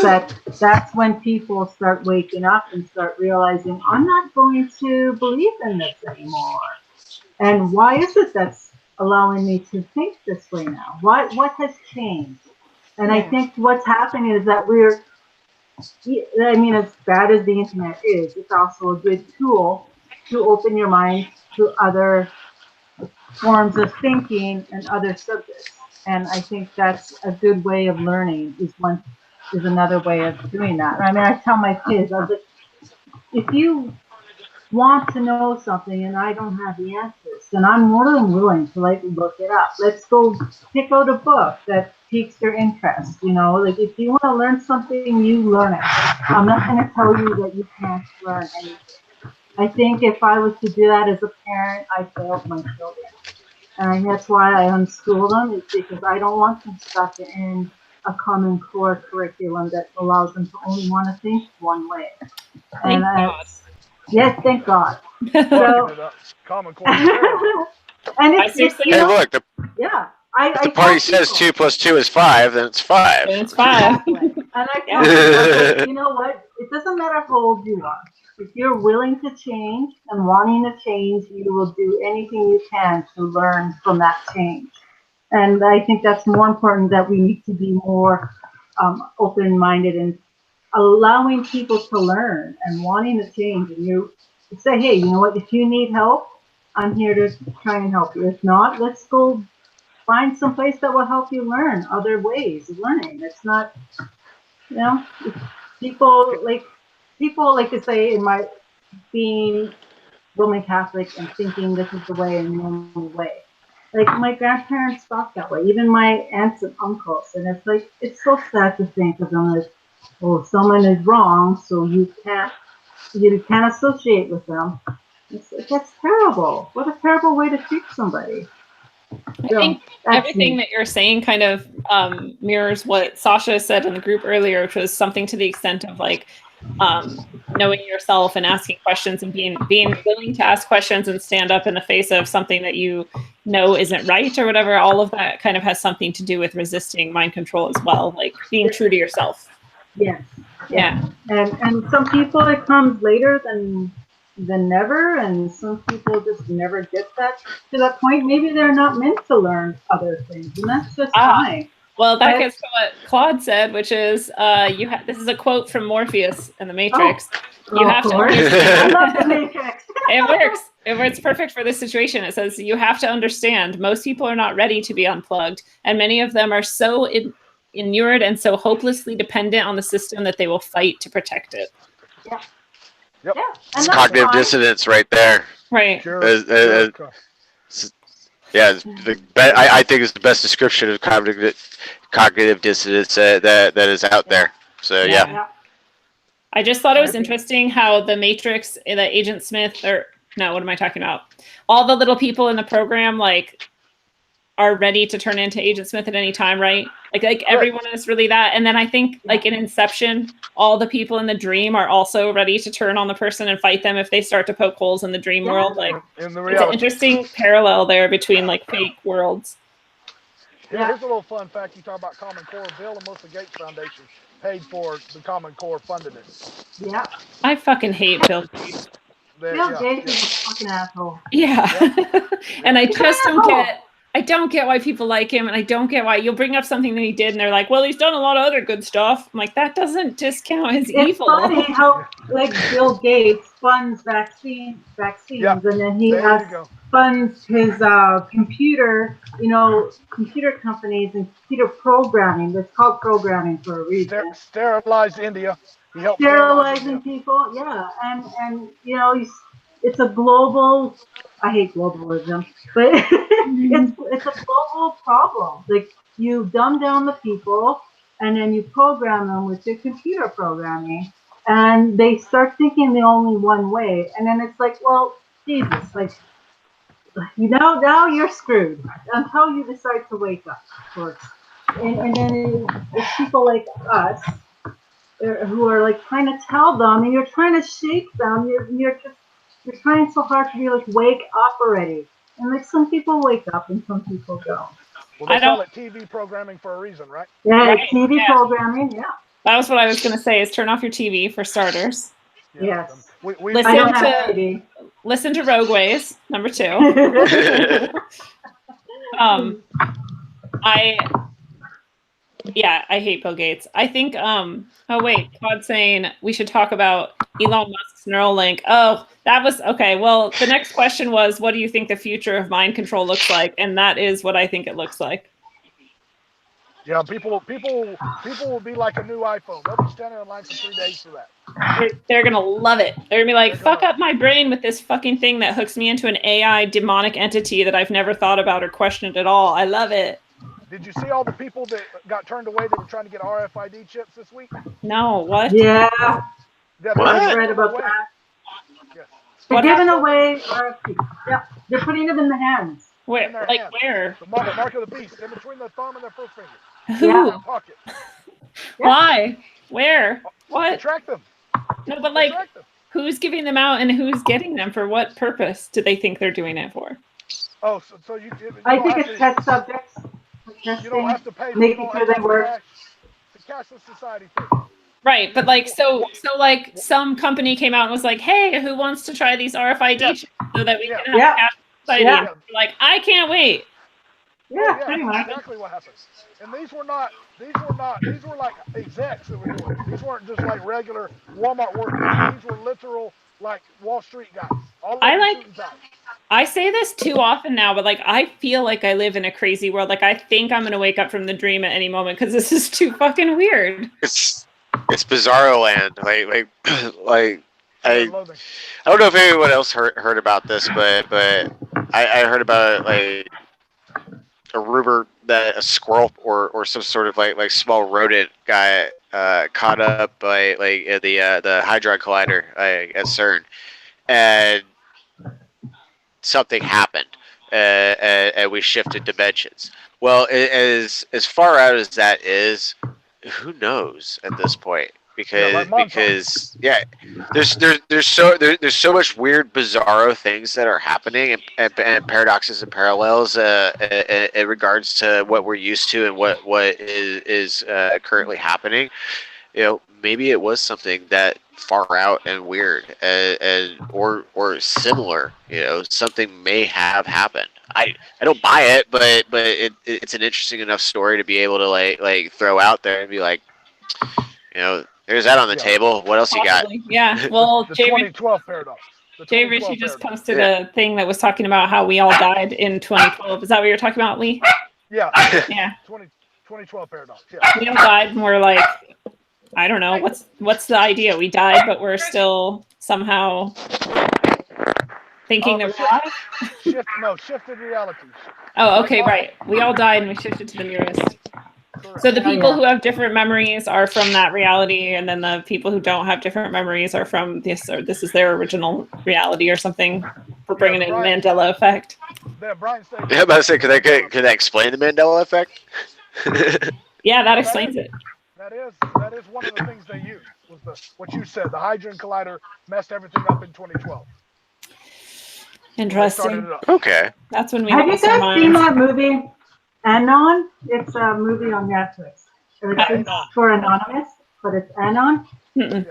that's when people start waking up and start realizing, I'm not going to believe in this anymore. And why is it that's allowing me to think this way now? What has changed? And I think what's happening is that as bad as the internet is, it's also a good tool to open your mind to other forms of thinking and other subjects. And I think that's a good way of learning is another way of doing that. I mean, I tell my kids, I was like, if you want to know something and I don't have the answers, then I'm more than willing to like look it up. Let's go pick out a book that piques your interest. You know, like if you want to learn something, you learn it. I'm not going to tell you that you can't learn anything. I think if I was to do that as a parent, I failed my children. And that's why I unschool them, is because I don't want them stuck in a common core curriculum that allows them to only want to think one way. Thank And God. yes, thank God. Fucking So, it up. Common Core. is terrible. and I it's seriously- you Hey, know, look, yeah. if I the party tell says people- 2 + 2 is 5, then it's 5. And it's 5. Exactly. And I Yeah. tell people, you know what? It doesn't matter how old you are. If you're willing to change and wanting to change, you will do anything you can to learn from that change. And I think that's more important, that we need to be more open-minded and allowing people to learn and wanting to change. And you say, hey, you know what? If you need help, I'm here to try and help you. If not, let's go find some place that will help you learn other ways of learning. It's not, you know, people like to say, in my being Roman Catholic and thinking this is the way and the only way. Like my grandparents thought that way, even my aunts and uncles, and it's like it's so sad to think of them as, oh, someone is wrong, so you can't associate with them. That's terrible. What a terrible way to treat somebody. I think everything that you're saying kind of mirrors what Sasha said in the group earlier, which was something to the extent of like knowing yourself and asking questions and being willing to ask questions and stand up in the face of something that you know isn't right or whatever. All of that kind of has something to do with resisting mind control as well, like being true to yourself. Yes. Yeah. And some people it comes later than never, and some people just never get that to that point. Maybe they're not meant to learn other things, and that's just fine. Well, that gets to what Claude said, which is this is a quote from Morpheus in the Matrix. You have to I love the Matrix. It works. It's perfect for this situation. It says you have to understand most people are not ready to be unplugged, and many of them are so inured and so hopelessly dependent on the system that they will fight to protect it. Yeah. Yep. Yeah. It's cognitive dissonance right there. Right. Sure. Yeah, I think it's the best description of cognitive dissonance that is out there. So yeah. I just thought it was interesting how the Matrix, the Agent Smith, or no, what am I talking about? All the little people in the program like are ready to turn into Agent Smith at any time, right? Like everyone is really that. And then I think like in Inception, all the people in the dream are also ready to turn on the person and fight them if they start to poke holes in the dream world. Like in the it's an interesting parallel there between like fake worlds. Yeah, here's a little fun fact. You talk about Common Core. Bill and Melinda Gates Foundation paid for the Common Core, funded it. Yeah. I fucking hate Bill Gates. Bill Gates is a fucking asshole. Yeah. And I just don't get why people like him, and I don't get why you'll bring up something that he did and they're like, well, he's done a lot of other good stuff. I'm like, that doesn't discount his evil. It's funny how like Bill Gates funds vaccines, and then he funds his computer companies and computer programming. It's called programming for a reason. Sterilized India. He helped sterilizing people, and it's a global. I hate globalism, but it's a global problem. Like you dumb down the people, and then you program them with your computer programming, and they start thinking the only one way, and then it's like, well, Jesus, like now you're screwed until you decide to wake up, of course, and then it's people like us who are like trying to tell them, and you're trying to shake them. You're trying so hard to be like, wake up already. And like some people wake up and some people don't. Well, they call it TV programming for a reason, right? Yeah, right. TV programming. Yeah. That was what I was going to say. Is turn off your TV for starters. Yeah. Yes. Listen to Rogue Ways, number 2. I hate Bill Gates. I think, Claude's saying we should talk about Elon Musk's Neuralink. Oh, that was, okay. Well, the next question was, what do you think the future of mind control looks like? And that is what I think it looks like. Yeah, people will be like a new iPhone. They'll be standing in line for 3 days for that. They're gonna love it. They're gonna be like, They're gonna- fuck up my brain with this fucking thing that hooks me into an AI demonic entity that I've never thought about or questioned at all. I love it. Did you see all the people that got turned away that were trying to get RFID chips this week? No, what? Yeah, Yeah, I What? read about away. that. Yes. They're What giving happened? away yeah, they're putting them in the hands. Where? In their Like hands. where? The mark of the beast in between their thumb and their first finger. Who? Yeah. Their pocket. Yeah. Why? Where? To What? track them. No, but To like, track them. who's giving them out and who's getting them for what purpose do they think they're doing it for? Oh, so you I don't think have it's to, test subjects. you don't have to pay. You Making don't sure have they to work. cash. It's a cashless society thing. Right, but like, so like, some company came out and was like, "Hey, who wants to try these RFID Yeah. chips so that we Yeah. can have Yeah. a cash society?" Yeah. And we're like, I can't wait. Yeah, Oh, yeah, pretty that's much. exactly what happened. And these were like execs that were doing it. These weren't just like regular Walmart workers. These were literal like Wall Street guys. All of I them like- suit and tie. I say this too often now, but like, I feel like I live in a crazy world. Like, I think I'm gonna wake up from the dream at any moment because this is too fucking weird. It's Bizarro Land. Like They're I loathing. I don't know if anyone else heard about this, but I heard about like a rumor that a squirrel or some sort of like small rodent got caught up by like the Hadron Collider at CERN, and something happened, and we shifted dimensions. Well, as far out as that is, who knows at this point? Yeah, like Montauk. Because there's so much weird, bizarro things that are happening, and paradoxes and parallels in regards to what we're used to and what is currently happening. You know, maybe it was something that far out and weird, or similar. You know, something may have happened. I don't buy it, but it's an interesting enough story to be able to like throw out there and be like, you know, there's that on the Yeah. table. What else you got? Possibly. Yeah. Well, The Jay 2012 paradox. The Ritchie 2012 just paradox. posted a thing that was talking about how we all died in 2012. Is that what you're talking about, Lee? Yeah. Yeah. 2012 paradox. Yeah. We all died and we're like, I don't know, what's the idea? We died, but we're still somehow thinking that we're alive? Shifted reality. Oh, okay, right. We all died and we shifted to the nearest. Correct. So the Oh, people yeah. who have different memories are from that reality, and then the people who don't have different memories are from this, or this is their original reality or something, for bringing in Brian. Mandela effect. Yeah, Brian said. Yeah, but I say, could I explain the Mandela effect? Yeah, that explains it. That is one of the things they used. Was what you said? The Hadron Collider messed everything up in 2012. When they started Interesting. it up. Okay. That's when we Have you lost our guys seen minds. that movie, Anon? It's a movie on Netflix. It's for Anonymous, but it's Anon. Mm-mm.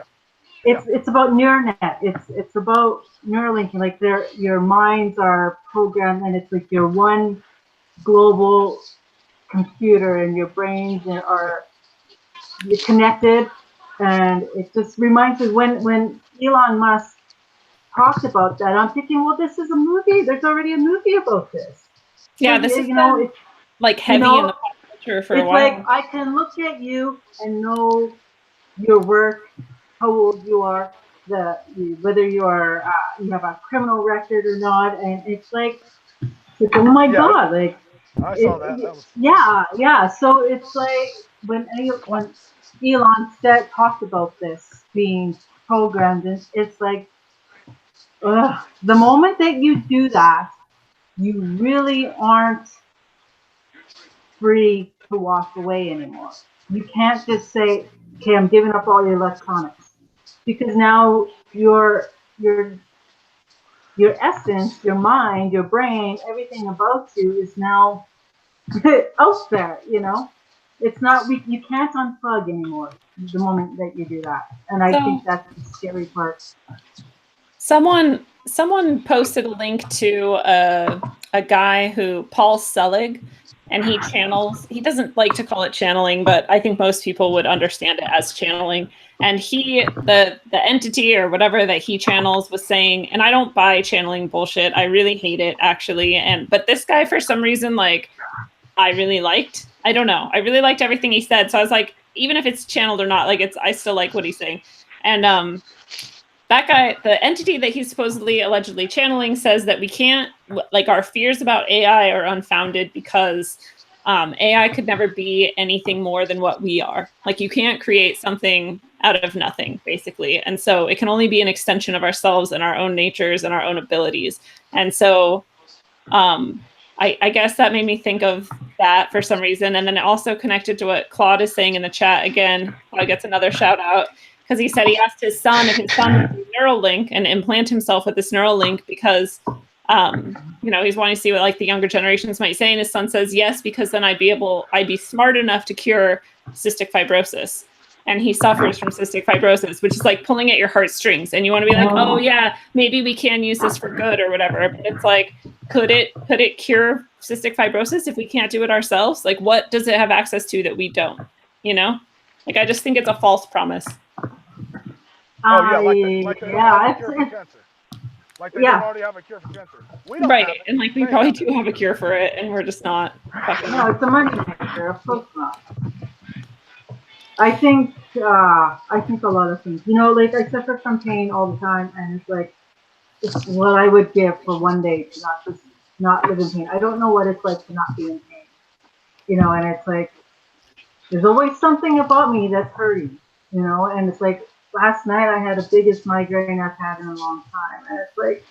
It's about NeuroNet. It's about Neuralinking. Like your minds are programmed, and it's like your one global computer, and your brains are connected. And it just reminds me when Elon Musk talked about that. I'm thinking, well, this is a movie. There's already a movie about this. Yeah, So, this is it's like heavy in the pop culture for a it's while. like I can look at you and know your work, how old you are, whether you are you have a criminal record or not, and it's like oh my Yeah. god, like I saw that. That was yeah. So it's like when Elon talked about this being programmed, and it's like the moment that you do that, you really aren't free to walk away anymore. You can't just say, okay, I'm giving up all your electronics, because now your essence, your mind, your brain, everything about you is now out there, It's not, you can't unplug anymore the moment that you do that. And I think that's the scary part. Someone posted a link to a guy who, Paul Selig, and he doesn't like to call it channeling, but I think most people would understand it as channeling. And the entity or whatever that he channels was saying, and I don't buy channeling bullshit. I really hate it, actually. But this guy, for some reason, like, I really liked. I don't know. I really liked everything he said. So I was like, even if it's channeled or not, like I still like what he's saying. And that guy, the entity that he's supposedly allegedly channeling, says that we can't, like, our fears about AI are unfounded because AI could never be anything more than what we are. Like, you can't create something out of nothing, basically. And so it can only be an extension of ourselves and our own natures and our own abilities. And so I guess that made me think of that for some reason. And then it also connected to what Claude is saying in the chat. Again, Claude gets another shout out because he said he asked his son if his son would do Neuralink and implant himself with this Neuralink because, he's wanting to see what like the younger generations might say. And his son says yes, because then I'd be smart enough to cure cystic fibrosis. And he suffers from cystic fibrosis, which is like pulling at your heartstrings. And you want to be like, oh yeah, maybe we can use this for good or whatever. But it's like, could it cure cystic fibrosis if we can't do it ourselves? Like, what does it have access to that we don't? Like, I just think it's a false promise. Like they don't have a cure for cancer. Like they don't already have a cure for cancer. We don't have it. And like we probably do have a cure for it, and we're just not. No, it's a money maker. Of course not. I think a lot of things. Like I suffer from pain all the time, and it's like it's what I would give for one day to not live in pain. I don't know what it's like to not be in pain. And it's like there's always something about me that's hurting. And it's like last night I had the biggest migraine I've had in a long time, and it's like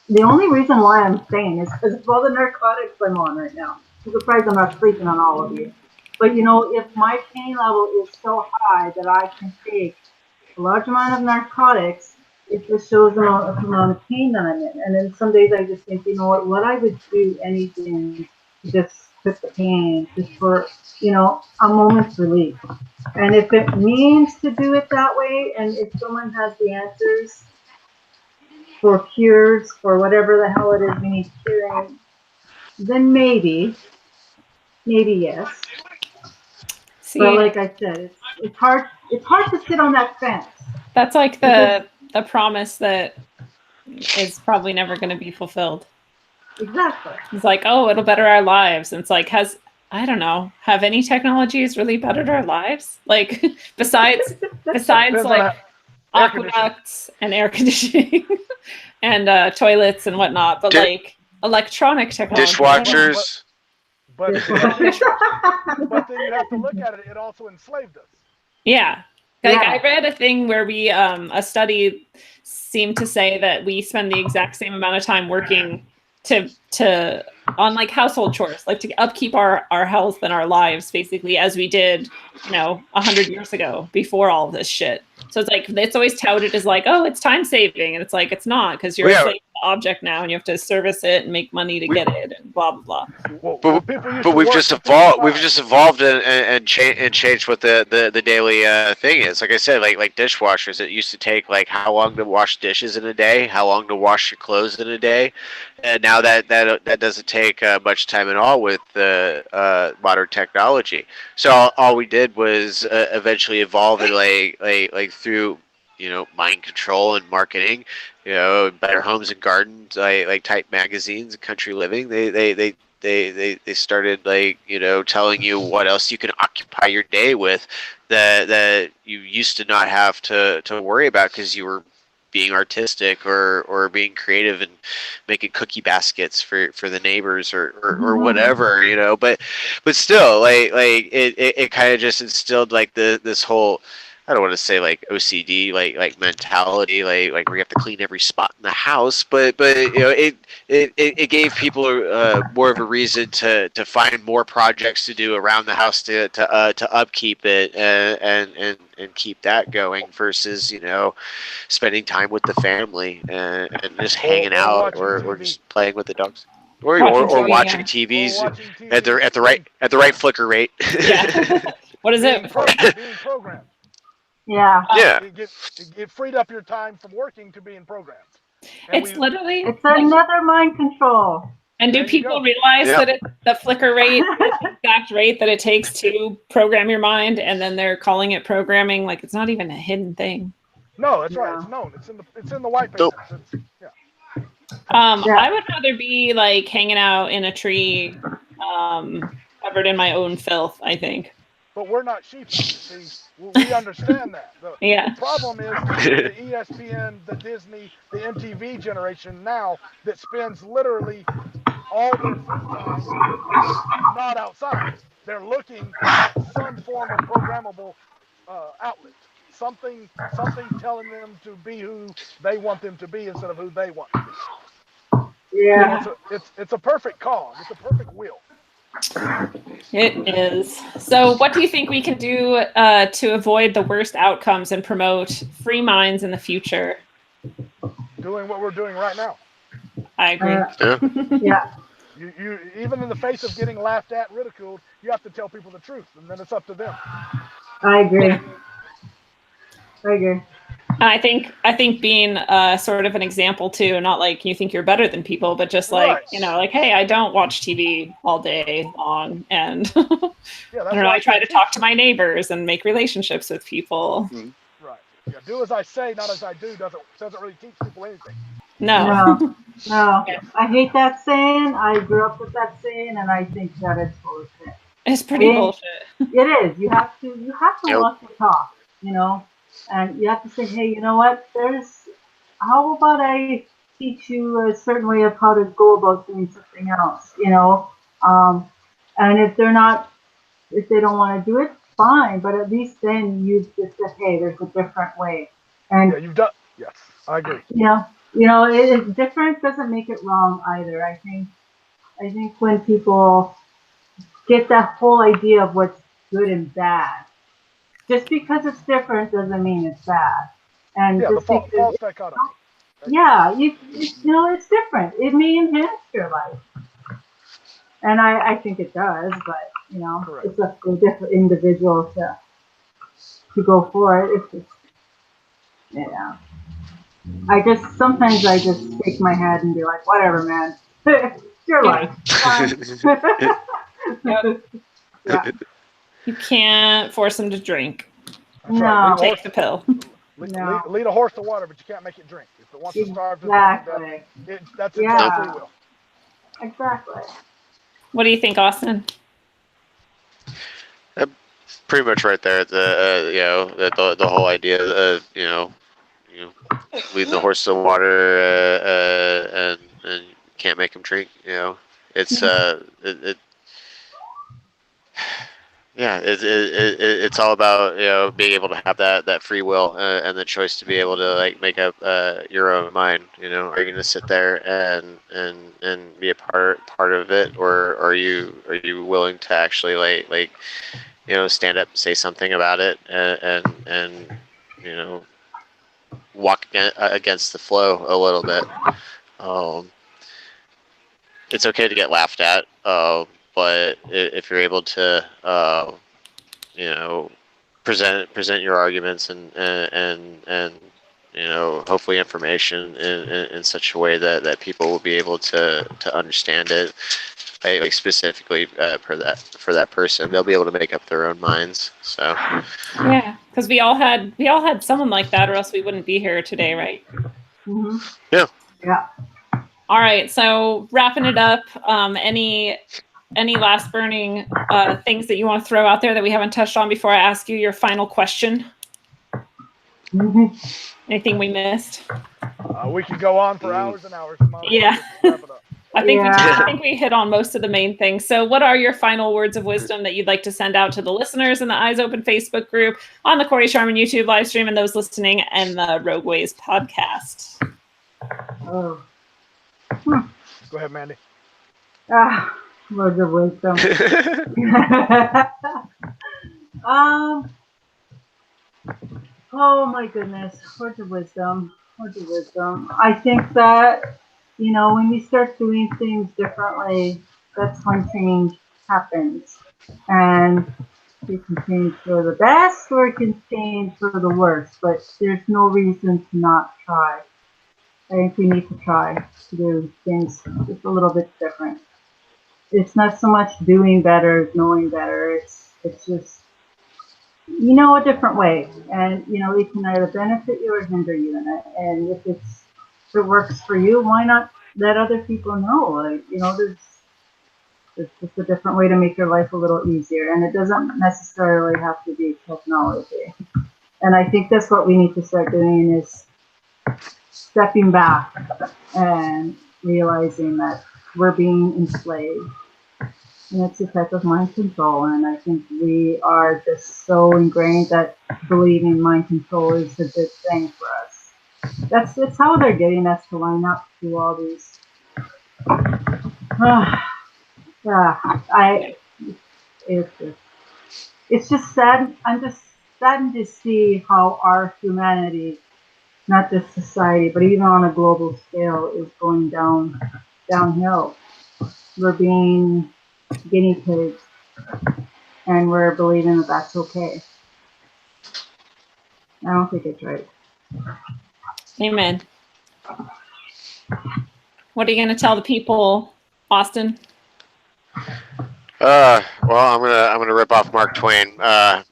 the only reason why I'm sane is because of all the narcotics I'm on right now. I'm surprised I'm not sleeping on all of you. But if my pain level is so high that I can take a large amount of narcotics, it just shows the amount of pain that I'm in. And then some days I just think, what I would do anything to just quit the pain, just for, a moment's relief. And if it means to do it that way, and if someone has the answers for cures, for whatever the hell it is we need curing, then maybe yes. See, but like I said, it's hard to sit on that fence. That's like the promise that is probably never going to be fulfilled. Exactly. It's like, oh, it'll better our lives. And it's like, have any technologies really bettered our lives? Like besides like aqueducts and air conditioning and toilets and whatnot, but like electronic technology. Dishwashers. But then you have to look at it. It also enslaved us. Yeah. Like I read a thing where we a study seemed to say that we spend the exact same amount of time working to on like household chores, like to upkeep our health and our lives, basically, as we did 100 years ago before all of this shit. So it's like it's always touted as like, oh, it's time saving, and it's like it's not, because you're a slave to the object now, and you have to service it and make money to get it, and blah blah blah. But we've just evolved. We've just evolved and changed what the daily thing is. Like I said, like dishwashers. It used to take like how long to wash dishes in a day, how long to wash your clothes in a day, and now that doesn't take much time at all with the modern technology. So all we did was eventually evolve and like through mind control and marketing, Better Homes and Gardens, like type magazines, Country Living. They started like telling you what else you can occupy your day with that you used to not have to worry about because you were being artistic or being creative and making cookie baskets for the neighbors or whatever, but still like it kind of just instilled like this whole, I don't want to say like OCD like mentality like where you have to clean every spot in the house, but it gave people more of a reason to find more projects to do around the house to upkeep it and keep that going versus spending time with the family and just hanging out or just playing with the dogs or watching TVs at the right flicker rate. Yeah. What is it? Being programmed. Yeah. It freed up your time from working to being programmed. It's another mind control. And do people realize that it's the flicker rate is the exact rate that it takes to program your mind, and then they're calling it programming? Like it's not even a hidden thing. No, that's right. It's known. It's in the white paper. I would rather be like hanging out in a tree, covered in my own filth, I think. But we're not sheeple. See, we understand that. Yeah. The problem is the ESPN, the Disney, the MTV generation now that spends literally all their free time not outside. They're looking at some form of programmable outlet. Something telling them to be who they want them to be instead of who they want to be. Yeah. It's a perfect cause. It's a perfect will. It is. So what do you think we can do to avoid the worst outcomes and promote free minds in the future? Doing what we're doing right now. I agree. Yeah. You even in the face of getting laughed at, ridiculed, you have to tell people the truth, and then it's up to them. I agree. Yeah. I agree. I think being sort of an example too, not like you think you're better than people, but just like, Right. you know, like, hey, I don't watch TV all day long, and Yeah, I don't know, I try to talk to my neighbors and make relationships with people. Right. Yeah, do as I say, not as I do doesn't really teach people anything. No. No. I hate that saying. I grew up with that saying, and I think that it's bullshit. It's pretty bullshit. It is. You have to Yep. walk the talk, you know, and you have to say, hey, you know what? How about I teach you a certain way of how to go about doing something else, you know? And if they don't want to do it, fine. But at least then you've just said, hey, there's a different way. And Yeah, you've done. Yes, I agree. It's different doesn't make it wrong either. I think when people get that whole idea of what's good and bad, just because it's different doesn't mean it's bad. And Yeah, just the because false dichotomy. yeah, it's different. It may enhance your life, and I think it does. But Correct. it's up to different individuals to go for it. It's just, sometimes I just shake my head and be like, whatever, man, it's your life. Yeah. You can't force them to drink. That's right. Take the pill. Lead a horse to water, but you can't make it drink. If it wants to starve to death, that's its free will. Exactly. What do you think, Austin? Pretty much right there. The whole idea of lead the horse to water and can't make him drink. It's it's all about being able to have that free will and the choice to be able to make up your own mind. Are you going to sit there and be a part of it, or are you willing to actually stand up and say something about it and walk against the flow a little bit. It's okay to get laughed at, but if you're able to, present your arguments and hopefully information in such a way that people will be able to understand it, specifically for that person, they'll be able to make up their own minds. So yeah, because we all had someone like that, or else we wouldn't be here today, right? Mm-hmm. Yeah. All right, so wrapping it up, any last burning things that you want to throw out there that we haven't touched on before I ask you your final question? Mm-hmm. Anything we missed? We could go on for hours and hours. Yeah. Wrap it up. I think we hit on most of the main things. So what are your final words of wisdom that you'd like to send out to the listeners in the Eyes Open Facebook group, on the Corey Sharman YouTube live stream, and those listening, and the Rogueways podcast? Oh. Go ahead, Mandy. Words of wisdom. Oh my goodness, words of wisdom. I think that, when we start doing things differently, that's when change happens. And it can change for the best or it can change for the worst, but there's no reason to not try. I think we need to try to do things just a little bit different. It's not so much doing better, knowing better. It's just, a different way. And, it can either benefit you or hinder you in it. And if it works for you, why not let other people know? It's just a different way to make your life a little easier, and it doesn't necessarily have to be technology. And I think that's what we need to start doing, is stepping back and realizing that we're being enslaved. And it's a type of mind control, and I think we are just so ingrained that believing mind control is a good thing for us. That's how they're getting us to line up to all these. It's just sad. I'm just saddened to see how our humanity, not just society, but even on a global scale, is going downhill. We're being guinea pigs, and we're believing that that's okay. I don't think it's right. Amen. What are you going to tell the people, Austin? Well, I'm gonna rip off Mark Twain.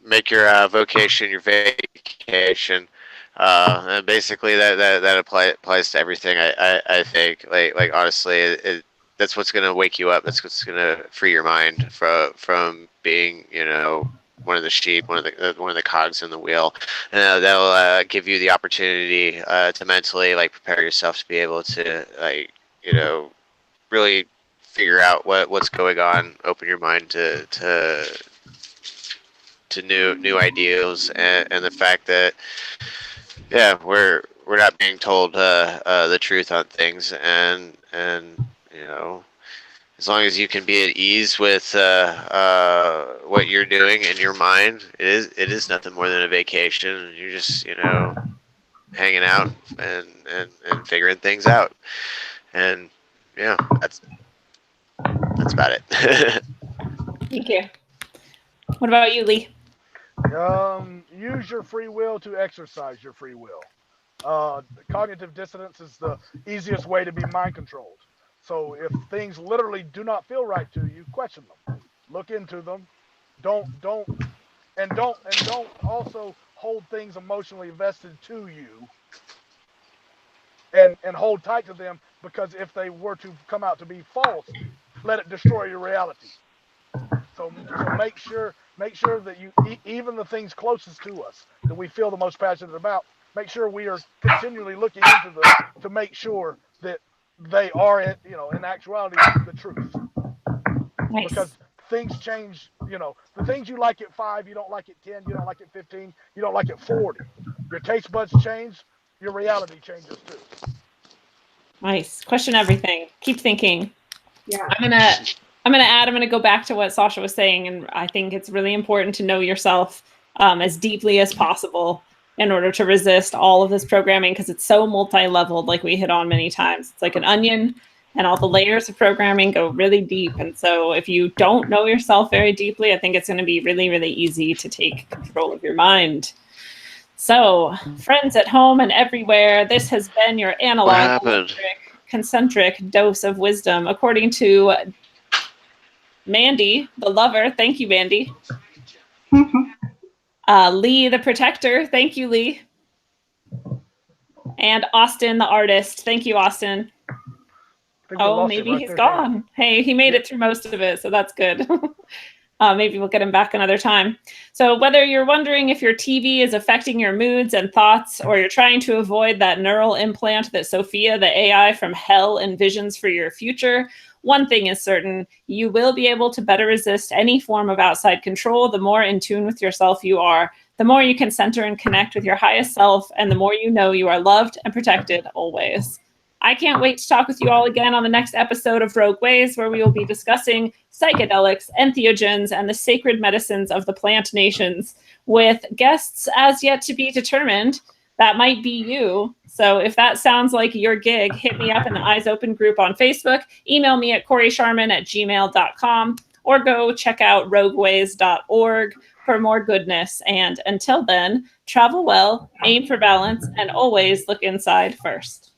Make your vocation your vacation. And basically that applies to everything. I think like honestly, that's what's gonna wake you up. That's what's gonna free your mind from being, you know, one of the sheep, one of the cogs in the wheel, and that'll give you the opportunity to mentally like prepare yourself to be able to, like, you know, really figure out what's going on, open your mind to new ideals, and the fact that, yeah, we're not being told the truth on things, and you know, as long as you can be at ease with what you're doing in your mind, it is nothing more than a vacation. You're just, you know, hanging out and figuring things out, and yeah, that's about it. Thank you. What about you, Lee? Use your free will to exercise your free will. Cognitive dissonance is the easiest way to be mind controlled. So if things literally do not feel right to you, question them, look into them. Don't also hold things emotionally vested to you, and hold tight to them, because if they were to come out to be false, let it destroy your reality. So make sure that you, even the things closest to us that we feel the most passionate about, make sure we are continually looking into them to make sure that they are, in actuality, the truth. Nice. Because things change. You know, the things you like at 5, you don't like at 10, you don't like at 15, you don't like at 40. Your taste buds change, your reality changes too. Nice. Question everything. Keep thinking. Yeah. I'm gonna go back to what Sasha was saying, and I think it's really important to know yourself as deeply as possible in order to resist all of this programming, because it's so multi-leveled, like we hit on many times. It's like an onion, and all the layers of programming go really deep. And so if you don't know yourself very deeply, I think it's going to be really, really easy to take control of your mind. So, friends at home and everywhere, this has been your analog concentric dose of wisdom, according to Mandy, the lover. Thank you, Mandy. Lee, the protector. Thank you, Lee. And Austin, the artist. Thank you, Austin. Oh, maybe he's gone. Hey, he made it through most of it, so that's good. Maybe we'll get him back another time. So whether you're wondering if your TV is affecting your moods and thoughts, or you're trying to avoid that neural implant that Sophia, the AI from hell, envisions for your future, one thing is certain: you will be able to better resist any form of outside control the more in tune with yourself you are, the more you can center and connect with your highest self, and the more you know you are loved and protected always. I can't wait to talk with you all again on the next episode of Rogue Ways, where we will be discussing psychedelics, entheogens, and the sacred medicines of the plant nations, with guests as yet to be determined. That might be you. So if that sounds like your gig, hit me up in the Eyes Open group on Facebook, email me at corysharman@gmail.com, or go check out rogueways.org for more goodness. And until then, travel well, aim for balance, and always look inside first.